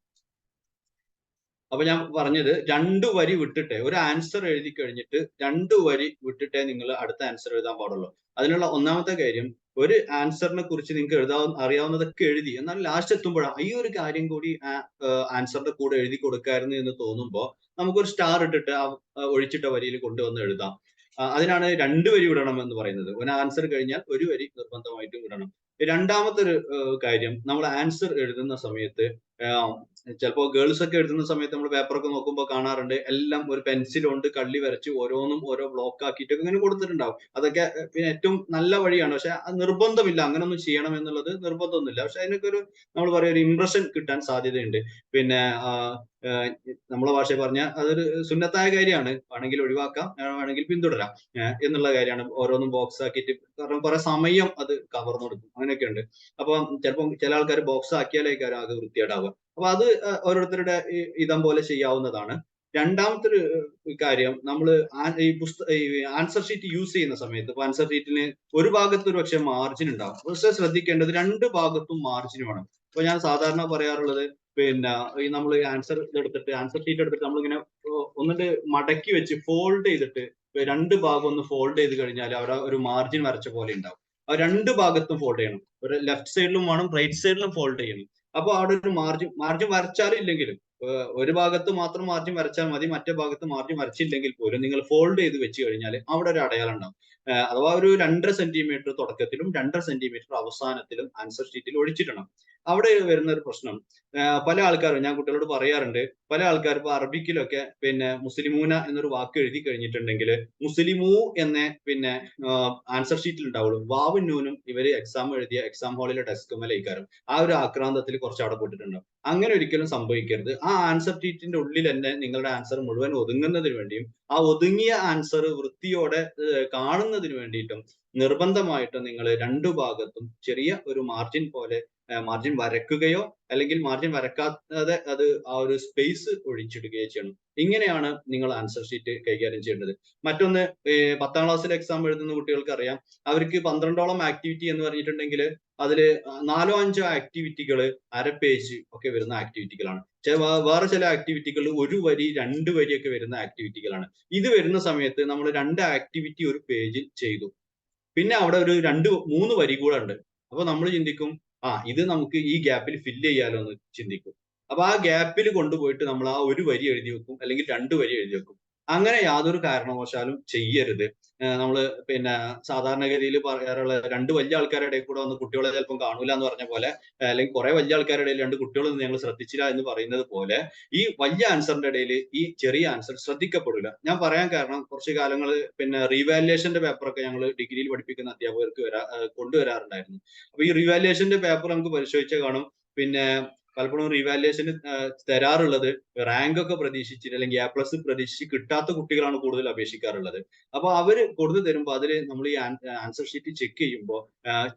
അപ്പൊ ഞാൻ പറഞ്ഞത് 2 വരി വിട്ടിട്ട് ഒരു ആൻസർ എഴുതി കഴിഞ്ഞിട്ട് 2 വരി വിട്ടിട്ടേ നിങ്ങൾ അടുത്ത ആൻസർ എഴുതാൻ പാടുള്ളൂ. അതിനുള്ള ഒന്നാമത്തെ കാര്യം, ഒരു ആൻസറിനെ കുറിച്ച് നിങ്ങൾക്ക് അറിയാവുന്നതൊക്കെ എഴുതി, എന്നാൽ ലാസ്റ്റ് എത്തുമ്പോഴാണ് ഈ ഒരു കാര്യം കൂടി ആൻസറിന്റെ കൂടെ എഴുതി കൊടുക്കായിരുന്നു എന്ന് തോന്നുമ്പോൾ നമുക്കൊരു സ്റ്റാർ ഇട്ടിട്ട് ഒഴിച്ചിട്ട വരിയിൽ കൊണ്ടുവന്ന് എഴുതാം. അതിനാണ് 2 വരി വിടണം എന്ന് പറയുന്നത്. ഒരു ആൻസർ കഴിഞ്ഞാൽ 1 വരി നിർബന്ധമായിട്ടും വിടണം. രണ്ടാമത്തെ ഒരു കാര്യം, നമ്മൾ ആൻസർ എഴുതുന്ന സമയത്ത് ചിലപ്പോൾ ഗേൾസ് ഒക്കെ എഴുതുന്ന സമയത്ത് നമ്മൾ പേപ്പറൊക്കെ നോക്കുമ്പോൾ കാണാറുണ്ട്, എല്ലാം ഒരു പെൻസിൽ കൊണ്ട് കള്ളി വരച്ച് ഓരോന്നും ഓരോ ബ്ലോക്ക് ആക്കിയിട്ടൊക്കെ ഇങ്ങനെ കൊടുത്തിട്ടുണ്ടാവും. അതൊക്കെ പിന്നെ ഏറ്റവും നല്ല വഴിയാണ്. പക്ഷെ അത് നിർബന്ധമില്ല, അങ്ങനൊന്നും ചെയ്യണം എന്നുള്ളത് നിർബന്ധമൊന്നുമില്ല. പക്ഷെ അതിനൊക്കെ ഒരു നമ്മൾ പറയാം ഒരു ഇംപ്രഷൻ കിട്ടാൻ സാധ്യതയുണ്ട്. പിന്നെ നമ്മളെ ഭാഷയിൽ പറഞ്ഞാൽ അതൊരു സുന്നത്തായ കാര്യമാണ്. വേണമെങ്കിൽ ഒഴിവാക്കാം, വേണമെങ്കിൽ പിന്തുടരാം എന്നുള്ള കാര്യമാണ്. ഓരോന്നും ബോക്സ് ആക്കിയിട്ട്, കാരണം കുറെ സമയം അത് കവർന്നു കൊടുക്കും, അങ്ങനെയൊക്കെ ഉണ്ട്. അപ്പൊ ചിലപ്പം ചില ആൾക്കാർ ബോക്സ് ആക്കിയാലേക്കാരും അത് വൃത്തികേടാവുക. അപ്പൊ അത് ഓരോരുത്തരുടെ ഇതം പോലെ ചെയ്യാവുന്നതാണ്. രണ്ടാമത്തെ ഒരു കാര്യം, നമ്മൾ ഈ ആൻസർ ഷീറ്റ് യൂസ് ചെയ്യുന്ന സമയത്ത്, ഇപ്പൊ ആൻസർ ഷീറ്റിന് ഒരു ഭാഗത്ത് ഒരു പക്ഷെ മാർജിൻ ഉണ്ടാവും. പക്ഷെ ശ്രദ്ധിക്കേണ്ടത് രണ്ട് ഭാഗത്തും മാർജിൻ വേണം. അപ്പൊ ഞാൻ സാധാരണ പറയാറുള്ളത്, പിന്നെ ഈ നമ്മൾ ആൻസർ എടുത്തിട്ട് ആൻസർ ഷീറ്റ് എടുത്തിട്ട് നമ്മളിങ്ങനെ ഒന്നിട്ട് മടക്കി വെച്ച് ഫോൾഡ് ചെയ്തിട്ട് രണ്ട് ഭാഗം ഒന്ന് ഫോൾഡ് ചെയ്ത് കഴിഞ്ഞാൽ അവിടെ ഒരു മാർജിൻ വരച്ച പോലെ ഉണ്ടാവും. ആ രണ്ട് ഭാഗത്തും ഫോൾഡ് ചെയ്യണം. ഒരു ലെഫ്റ്റ് സൈഡിലും വേണം, റൈറ്റ് സൈഡിലും ഫോൾഡ് ചെയ്യണം. അപ്പൊ അവിടെ ഒരു മാർജിൻ വരച്ചാലും ഇല്ലെങ്കിലും, ഒരു ഭാഗത്ത് മാത്രം മാർജിൻ വരച്ചാൽ മതി, മറ്റേ ഭാഗത്ത് മാർജിൻ വരച്ചില്ലെങ്കിൽ പോലും നിങ്ങൾ ഫോൾഡ് ചെയ്ത് വെച്ച് കഴിഞ്ഞാൽ അവിടെ ഒരു അടയാളം ഉണ്ടാവും. അഥവാ ഒരു 2.5 സെന്റിമീറ്റർ തുടക്കത്തിലും 2.5 സെന്റിമീറ്റർ അവസാനത്തിലും ആൻസർ ഷീറ്റിൽ ഒഴിച്ചിടണം. അവിടെ വരുന്ന ഒരു പ്രശ്നം, പല ആൾക്കാരും, ഞാൻ കുട്ടികളോട് പറയാറുണ്ട്, പല ആൾക്കാരും ഇപ്പൊ അറബിക്കിലൊക്കെ പിന്നെ മുസ്ലിമൂന എന്നൊരു വാക്ക് എഴുതി കഴിഞ്ഞിട്ടുണ്ടെങ്കിൽ മുസ്ലിമൂ എന്ന പിന്നെ ആൻസർ ഷീറ്റിൽ ഉണ്ടാവുള്ളൂ. വാവും നൂനും ഇവര് എക്സാം എഴുതിയ എക്സാം ഹാളിലെ ഡെസ്ക് മേലേക്കാരും ആ ഒരു ആക്രാന്തത്തിൽ കുറച്ച് അവിടെ പോയിട്ടുണ്ടാവും. അങ്ങനെ ഒരിക്കലും സംഭവിക്കരുത്. ആ ആൻസർ ഷീറ്റിന്റെ ഉള്ളിൽ തന്നെ നിങ്ങളുടെ ആൻസർ മുഴുവൻ ഒതുങ്ങുന്നതിന് വേണ്ടിയും ആ ഒതുങ്ങിയ ആൻസർ വൃത്തിയോടെ കാണുന്നതിന് വേണ്ടിയിട്ടും നിർബന്ധമായിട്ടും നിങ്ങൾ രണ്ടു ഭാഗത്തും ചെറിയ ഒരു മാർജിൻ പോലെ മാർജിൻ വരക്കുകയോ അല്ലെങ്കിൽ മാർജിൻ വരക്കാതെ അത് ആ ഒരു സ്പേസ് ഒഴിച്ചിടുകയോ ചെയ്യണം. ഇങ്ങനെയാണ് നിങ്ങൾ ആൻസർ ഷീറ്റ് കൈകാര്യം ചെയ്യേണ്ടത്. മറ്റൊന്ന്, 10ാം ക്ലാസ്സിൽ എക്സാം എഴുതുന്ന കുട്ടികൾക്ക് അറിയാം, അവർക്ക് 12ഓളം ആക്ടിവിറ്റി എന്ന് പറഞ്ഞിട്ടുണ്ടെങ്കിൽ അതില് 4-5 ആക്ടിവിറ്റികൾ അര പേജ് ഒക്കെ വരുന്ന ആക്ടിവിറ്റികളാണ്. വേറെ ചില ആക്ടിവിറ്റികൾ 1 വരി 2 വരിയൊക്കെ വരുന്ന ആക്ടിവിറ്റികളാണ്. ഇത് വരുന്ന സമയത്ത് നമ്മൾ 2 ആക്ടിവിറ്റി ഒരു പേജിൽ ചെയ്തു, പിന്നെ അവിടെ ഒരു 2-3 വരി കൂടെ ഉണ്ട്. അപ്പൊ നമ്മൾ ചിന്തിക്കും, ഇത് നമുക്ക് ഈ ഗ്യാപ്പിൽ ഫില്ല് ചെയ്യാലോ എന്ന് ചിന്തിക്കും. അപ്പൊ ആ ഗ്യാപ്പിൽ കൊണ്ടുപോയിട്ട് നമ്മൾ ആ 1 വരി എഴുതി വെക്കും, അല്ലെങ്കിൽ 2 വരി എഴുതി വെക്കും. അങ്ങനെ യാതൊരു കാരണവശാലും ചെയ്യരുത്. നമ്മള് പിന്നെ സാധാരണഗതിയിൽ പറയാറുള്ള 2 വലിയ ആൾക്കാരുടെ ഇടയിൽ കൂടെ വന്ന് കുട്ടികളെ ചിലപ്പം കാണൂല എന്ന് പറഞ്ഞ പോലെ, അല്ലെങ്കിൽ കുറെ വലിയ ആൾക്കാരുടെ ഇടയിൽ 2 കുട്ടികളൊന്നും ഞങ്ങൾ ശ്രദ്ധിച്ചില്ല എന്ന് പറയുന്നത് പോലെ, ഈ വലിയ ആൻസറിന്റെ ഇടയിൽ ഈ ചെറിയ ആൻസർ ശ്രദ്ധിക്കപ്പെടില്ല. ഞാൻ പറയാൻ കാരണം, കുറച്ച് കാലങ്ങൾ പിന്നെ റീവാലുവേഷന്റെ പേപ്പറൊക്കെ ഞങ്ങൾ ഡിഗ്രിയിൽ പഠിപ്പിക്കുന്ന അധ്യാപകർക്ക് കൊണ്ടുവരാറുണ്ടായിരുന്നു. അപ്പൊ ഈ റീവാലുവേഷന്റെ പേപ്പർ നമുക്ക് പരിശോധിച്ചാൽ കാണും, പിന്നെ പലപ്പോഴും റീവാലുവേഷന് തരാറുള്ളത് റാങ്ക് ഒക്കെ പ്രതീക്ഷിച്ചിട്ട് അല്ലെങ്കിൽ A+ പ്രതീക്ഷിച്ച് കിട്ടാത്ത കുട്ടികളാണ് കൂടുതൽ അപേക്ഷിക്കാറുള്ളത്. അപ്പൊ അവര് കൊടുത്തു തരുമ്പോൾ അതിൽ നമ്മൾ ഈ ആൻസർ ഷീറ്റ് ചെക്ക് ചെയ്യുമ്പോൾ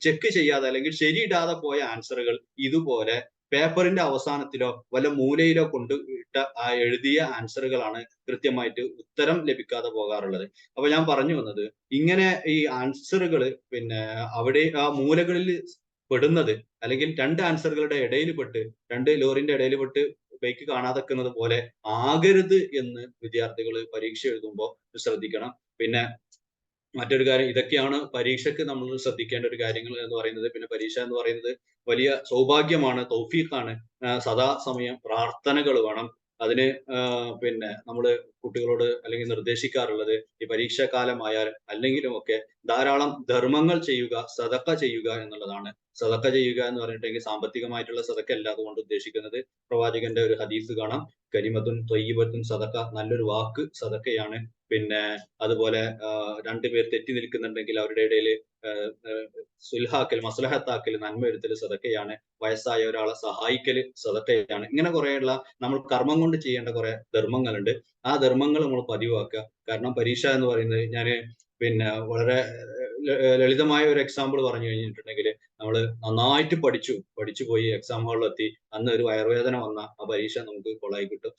ചെക്ക് ചെയ്യാതെ അല്ലെങ്കിൽ ശരിയിടാതെ പോയ ആൻസറുകൾ ഇതുപോലെ പേപ്പറിന്റെ അവസാനത്തിലോ വല്ല മൂലയിലോ ഇട്ട എഴുതിയ ആൻസറുകളാണ് കൃത്യമായിട്ട് ഉത്തരം ലഭിക്കാതെ പോകാറുള്ളത്. അപ്പൊ ഞാൻ പറഞ്ഞു വന്നത്, ഇങ്ങനെ ഈ ആൻസറുകൾ പിന്നെ അവിടെ ആ മൂലകളിൽ പെടുന്നത്, അല്ലെങ്കിൽ 2 ആൻസറുകളുടെ ഇടയിൽ പെട്ട് 2 ലോറിന്റെ ഇടയിൽ പെട്ട് ബൈക്ക് കാണാതെക്കുന്നത് പോലെ ആകരുത് എന്ന് വിദ്യാർത്ഥികൾ പരീക്ഷ എഴുതുമ്പോൾ ശ്രദ്ധിക്കണം. പിന്നെ മറ്റൊരു കാര്യം, ഇതൊക്കെയാണ് പരീക്ഷയ്ക്ക് നമ്മൾ ശ്രദ്ധിക്കേണ്ട ഒരു കാര്യങ്ങൾ എന്ന് പറയുന്നത്. പിന്നെ പരീക്ഷ എന്ന് പറയുന്നത് വലിയ സൗഭാഗ്യമാണ്, തൗഫീഖാണ്. സദാസമയം പ്രാർത്ഥനകൾ വേണം അതിന്. പിന്നെ നമ്മൾ കുട്ടികളോട് അല്ലെങ്കിൽ നിർദ്ദേശിക്കാറുള്ളത്, ഈ പരീക്ഷാ കാലമായാലും അല്ലെങ്കിലും ഒക്കെ ധാരാളം ധർമ്മങ്ങൾ ചെയ്യുക, സദഖ ചെയ്യുക എന്നുള്ളതാണ്. സദഖ ചെയ്യുക എന്ന് പറഞ്ഞിട്ടുണ്ടെങ്കിൽ സാമ്പത്തികമായിട്ടുള്ള സദഖ അല്ല അതുകൊണ്ട് ഉദ്ദേശിക്കുന്നത്. പ്രവാചകന്റെ ഒരു ഹദീസ് കാണാം, കലിമത്തുൻ ത്വയ്യിബത്തുൻ സദഖ, നല്ലൊരു വാക്ക് സദഖയാണ്. പിന്നെ അതുപോലെ 2 പേർ തെറ്റി നിൽക്കുന്നുണ്ടെങ്കിൽ അവരുടെ ഇടയിൽ സുൽഹാക്കൽ, മസ്ലഹത്താക്കൽ, നന്മ വരുത്തൽ സദഖയാണ്. വയസ്സായ ഒരാളെ സഹായിക്കൽ സദഖയാണ്. ഇങ്ങനെ കുറെയുള്ള നമ്മൾ കർമ്മം കൊണ്ട് ചെയ്യേണ്ട കുറെ ധർമ്മങ്ങളുണ്ട്. ആ ധർമ്മങ്ങൾ നമ്മൾ പതിവാക്കുക. കാരണം പരീക്ഷ എന്ന് പറയുന്നത്, ഞാൻ പിന്നെ വളരെ ലളിതമായ ഒരു എക്സാമ്പിൾ പറഞ്ഞു കഴിഞ്ഞിട്ടുണ്ടെങ്കിൽ, നമ്മൾ നന്നായിട്ട് പഠിച്ചു പോയി എക്സാം ഹാളിലെത്തി, അന്ന് ഒരു വയറുവേദന വന്ന ആ പരീക്ഷ നമുക്ക് കൊളായി കിട്ടും.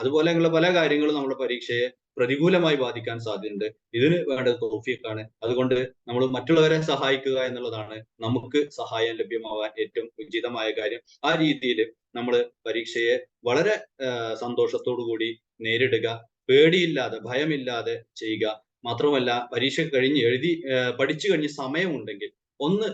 അതുപോലെയുള്ള പല കാര്യങ്ങളും നമ്മുടെ പരീക്ഷയെ പ്രതികൂലമായി ബാധിക്കാൻ സാധ്യതയുണ്ട്. ഇതിന് വേണ്ടത് തൗഫീഖാണ്. അതുകൊണ്ട് നമ്മൾ മറ്റുള്ളവരെ സഹായിക്കുക എന്നുള്ളതാണ് നമുക്ക് സഹായം ലഭ്യമാവാൻ ഏറ്റവും ഉചിതമായ കാര്യം. ആ രീതിയിൽ നമ്മൾ പരീക്ഷയെ വളരെ സന്തോഷത്തോടു കൂടി നേരിടുക, പേടിയില്ലാതെ ഭയമില്ലാതെ ചെയ്യുക. മാത്രമല്ല, പരീക്ഷ കഴിഞ്ഞ് പഠിച്ചു കഴിഞ്ഞ് സമയമുണ്ടെങ്കിൽ ഒന്ന്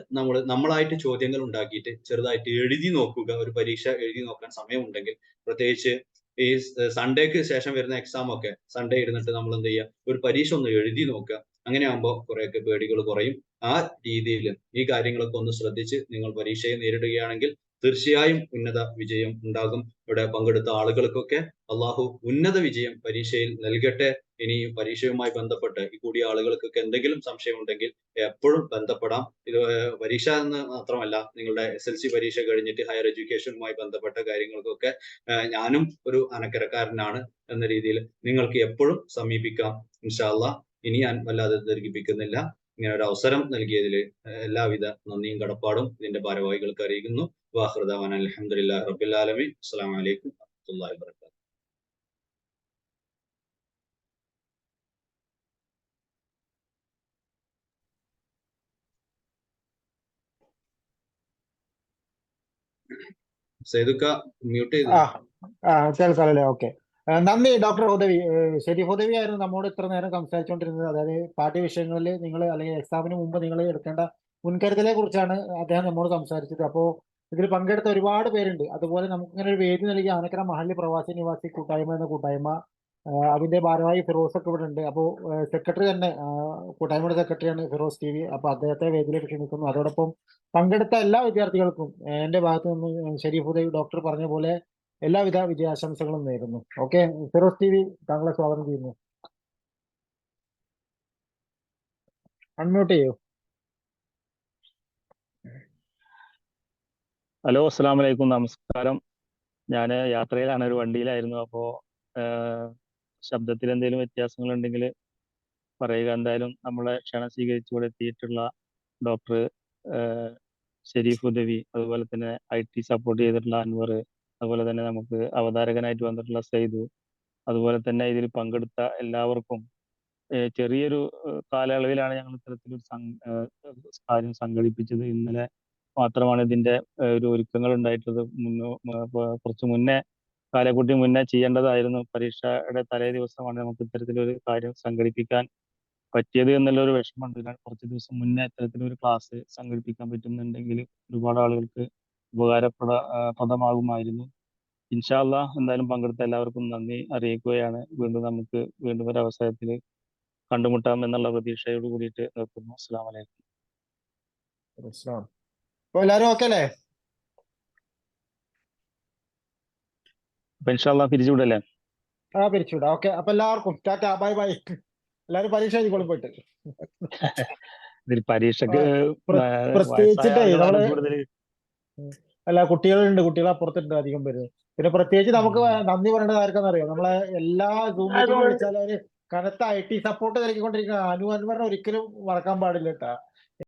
നമ്മളായിട്ട് ചോദ്യങ്ങൾ ഉണ്ടാക്കിയിട്ട് ചെറുതായിട്ട് എഴുതി നോക്കുക. ഒരു പരീക്ഷ എഴുതി നോക്കാൻ സമയമുണ്ടെങ്കിൽ, പ്രത്യേകിച്ച് ഈ സൺഡേക്ക് ശേഷം വരുന്ന എക്സാം ഒക്കെ സൺഡേ ഇരുന്നിട്ട് നമ്മൾ എന്ത് ചെയ്യുക, ഒരു പരീക്ഷ ഒന്ന് എഴുതി നോക്കുക. അങ്ങനെ ആകുമ്പോൾ കുറെയൊക്കെ പേടികൾ കുറയും. ആ രീതിയിൽ ഈ കാര്യങ്ങളൊക്കെ ഒന്ന് ശ്രദ്ധിച്ച് നിങ്ങൾ പരീക്ഷയെ നേരിടുകയാണെങ്കിൽ തീർച്ചയായും ഉന്നത വിജയം ഉണ്ടാകും. ഇവിടെ പങ്കെടുത്ത ആളുകൾക്കൊക്കെ അള്ളാഹു ഉന്നത വിജയം പരീക്ഷയിൽ നൽകട്ടെ. ഇനി പരീക്ഷയുമായി ബന്ധപ്പെട്ട് ഈ കൂടിയ ആളുകൾക്കൊക്കെ എന്തെങ്കിലും സംശയം ഉണ്ടെങ്കിൽ എപ്പോഴും ബന്ധപ്പെടാം. ഇത് പരീക്ഷ എന്ന് മാത്രമല്ല, നിങ്ങളുടെ SLC പരീക്ഷ കഴിഞ്ഞിട്ട് ഹയർ എഡ്യൂക്കേഷനുമായി ബന്ധപ്പെട്ട കാര്യങ്ങൾക്കൊക്കെ ഞാനും ഒരു അനക്കരക്കാരനാണ് എന്ന രീതിയിൽ നിങ്ങൾക്ക് എപ്പോഴും സമീപിക്കാം. ഇൻഷാ അള്ളാ ഇനി ഞാൻ വല്ലാതെ ദീർഘിപ്പിക്കുന്നില്ല. ഇങ്ങനെ ഒരു അവസരം നൽകിയതിൽ എല്ലാവിധ നന്ദിയും കടപ്പാടും ഇതിന്റെ ഭാരവാഹികൾക്ക് അറിയിക്കുന്നു. വാഖിറു ദഅ്വാനാ അൽഹംദുലില്ലാഹി റബ്ബിൽ ആലമീൻ. അസ്സലാമു അലൈക്കും വറഹ്മത്തുള്ളാഹി വബറകാതുഹു. സൈദുക്ക മ്യൂട്ട് ചെയ്തു. കേൾക്കാമല്ലേ? ഓക്കെ. നന്ദി ഡോക്ടർ ഹുദവി. ഷെരീഫ് ഹുദവി ആയിരുന്നു നമ്മോട് ഇത്ര നേരം സംസാരിച്ചുകൊണ്ടിരുന്നത്. അതായത് പാഠ്യവിഷയങ്ങളിൽ നിങ്ങൾ അല്ലെങ്കിൽ എക്സാമിന് മുമ്പ് നിങ്ങൾ എടുക്കേണ്ട മുൻകരുതലെ കുറിച്ചാണ് അദ്ദേഹം നമ്മോട് സംസാരിച്ചത്. അപ്പോൾ ഇതിൽ പങ്കെടുത്ത ഒരുപാട് പേരുണ്ട്. അതുപോലെ നമുക്കിങ്ങനെ ഒരു വേദി നൽകിയ ആനക്കര മഹല്ലി പ്രവാസി നിവാസി കൂട്ടായ്മ എന്ന കൂട്ടായ്മ, അതിന്റെ ഭാരവാഹി ഫിറോസ് ഒക്കെ ഇവിടെ ഉണ്ട്. അപ്പോൾ സെക്രട്ടറി തന്നെ, കൂട്ടായ്മയുടെ സെക്രട്ടറിയാണ് ഫിറോസ് TV. അപ്പൊ അദ്ദേഹത്തെ വേദിയിലേക്ക് ക്ഷണിക്കുന്നു. അതോടൊപ്പം പങ്കെടുത്ത എല്ലാ വിദ്യാർത്ഥികൾക്കും എന്റെ ഭാഗത്തു നിന്ന് ഷെരീഫ് ഹുദവി ഡോക്ടർ പറഞ്ഞ പോലെ എല്ലാവിധ വിജയാശംസകളും നേരുന്നു. ഓക്കെ, ഫിറോസ് TV താങ്കളെ സ്വാഗതം ചെയ്യുന്നു. അൺമ്യൂട്ട് ചെയ്യൂ. ഹലോ, അസ്സലാമു അലൈക്കും, നമസ്കാരം. ഞാൻ യാത്രയിലാണ്, ഒരു വണ്ടിയിലായിരുന്നു. അപ്പോൾ ശബ്ദത്തിൽ എന്തെങ്കിലും വ്യത്യാസങ്ങൾ ഉണ്ടെങ്കിൽ പറയുക. എന്തായാലും നമ്മളെ ക്ഷണം സ്വീകരിച്ചു ഇവിടെ എത്തിയിട്ടുള്ള ഡോക്ടർ ഷെരീഫ് ഹുദവി, അതുപോലെ തന്നെ IT സപ്പോർട്ട് ചെയ്തിട്ടുള്ള അൻവർ, അതുപോലെ തന്നെ നമുക്ക് അവതാരകനായിട്ട് വന്നിട്ടുള്ള സൈദു, അതുപോലെ തന്നെ ഇതിൽ പങ്കെടുത്ത എല്ലാവർക്കും ചെറിയൊരു കാലയളവിലാണ് ഞങ്ങൾ ഇത്തരത്തിലൊരു കാര്യം സംഘടിപ്പിച്ചത്. ഇന്നലെ മാത്രമാണ് ഇതിന്റെ ഒരു ഒരുക്കങ്ങൾ ഉണ്ടായിട്ടുള്ളത്. കുറച്ച് മുന്നേ, കാലക്കൂട്ടി മുന്നേ ചെയ്യേണ്ടതായിരുന്നു. പരീക്ഷയുടെ തലേ ദിവസമാണ് നമുക്ക് ഇത്തരത്തിലൊരു കാര്യം സംഘടിപ്പിക്കാൻ പറ്റിയത് എന്നുള്ള ഒരു വിഷമമുണ്ട്. കുറച്ച് ദിവസം മുന്നേ ഇത്തരത്തിലൊരു ക്ലാസ് സംഘടിപ്പിക്കാൻ പറ്റുന്നുണ്ടെങ്കിൽ ഒരുപാട് ആളുകൾക്ക് ഉപകാരപ്രദമാകുമായിരുന്നു. ഇൻഷാ അള്ളാ എന്തായാലും പങ്കെടുത്ത എല്ലാവർക്കും നന്ദി അറിയിക്കുകയാണ്. വീണ്ടും ഒരു അവസരത്തിൽ കണ്ടുമുട്ടാം എന്നുള്ള പ്രതീക്ഷയോട് കൂടിയിട്ട് നിർത്തുന്നു. അസ്സലാമു അലൈക്കും. അപ്പൊ എല്ലാരും ഓക്കെ അല്ലേ? അപ്പൊ ഇൻഷാ അള്ളാ പിരിച്ചുവിടല്ലേ? പിരിച്ചുവിടാം. ഓക്കെ, അപ്പൊ എല്ലാവർക്കും ടാറ്റ, ബൈ ബൈ. എല്ലാരും പരീക്ഷ എഴുതിക്കോളും പോയിട്ട്. ഇതിൽ പരീക്ഷക്ക് പ്രത്യേകിച്ചിട്ടേ നമ്മള് കൂടുതൽ അല്ല, കുട്ടികളുണ്ട്, കുട്ടികൾ അപ്പുറത്തുണ്ട് അധികം പേര്. പിന്നെ പ്രത്യേകിച്ച് നമുക്ക് നന്ദി പറയേണ്ടത് ആർക്കാന്ന് അറിയാം? നമ്മളെ എല്ലാ Zoom മീറ്റിംഗ് വിളിച്ചാലും അവര് കനത്ത IT സപ്പോർട്ട് നൽകിക്കൊണ്ടിരിക്കുന്ന അൻവറിനെ ഒരിക്കലും മറക്കാൻ പാടില്ല കേട്ടാ.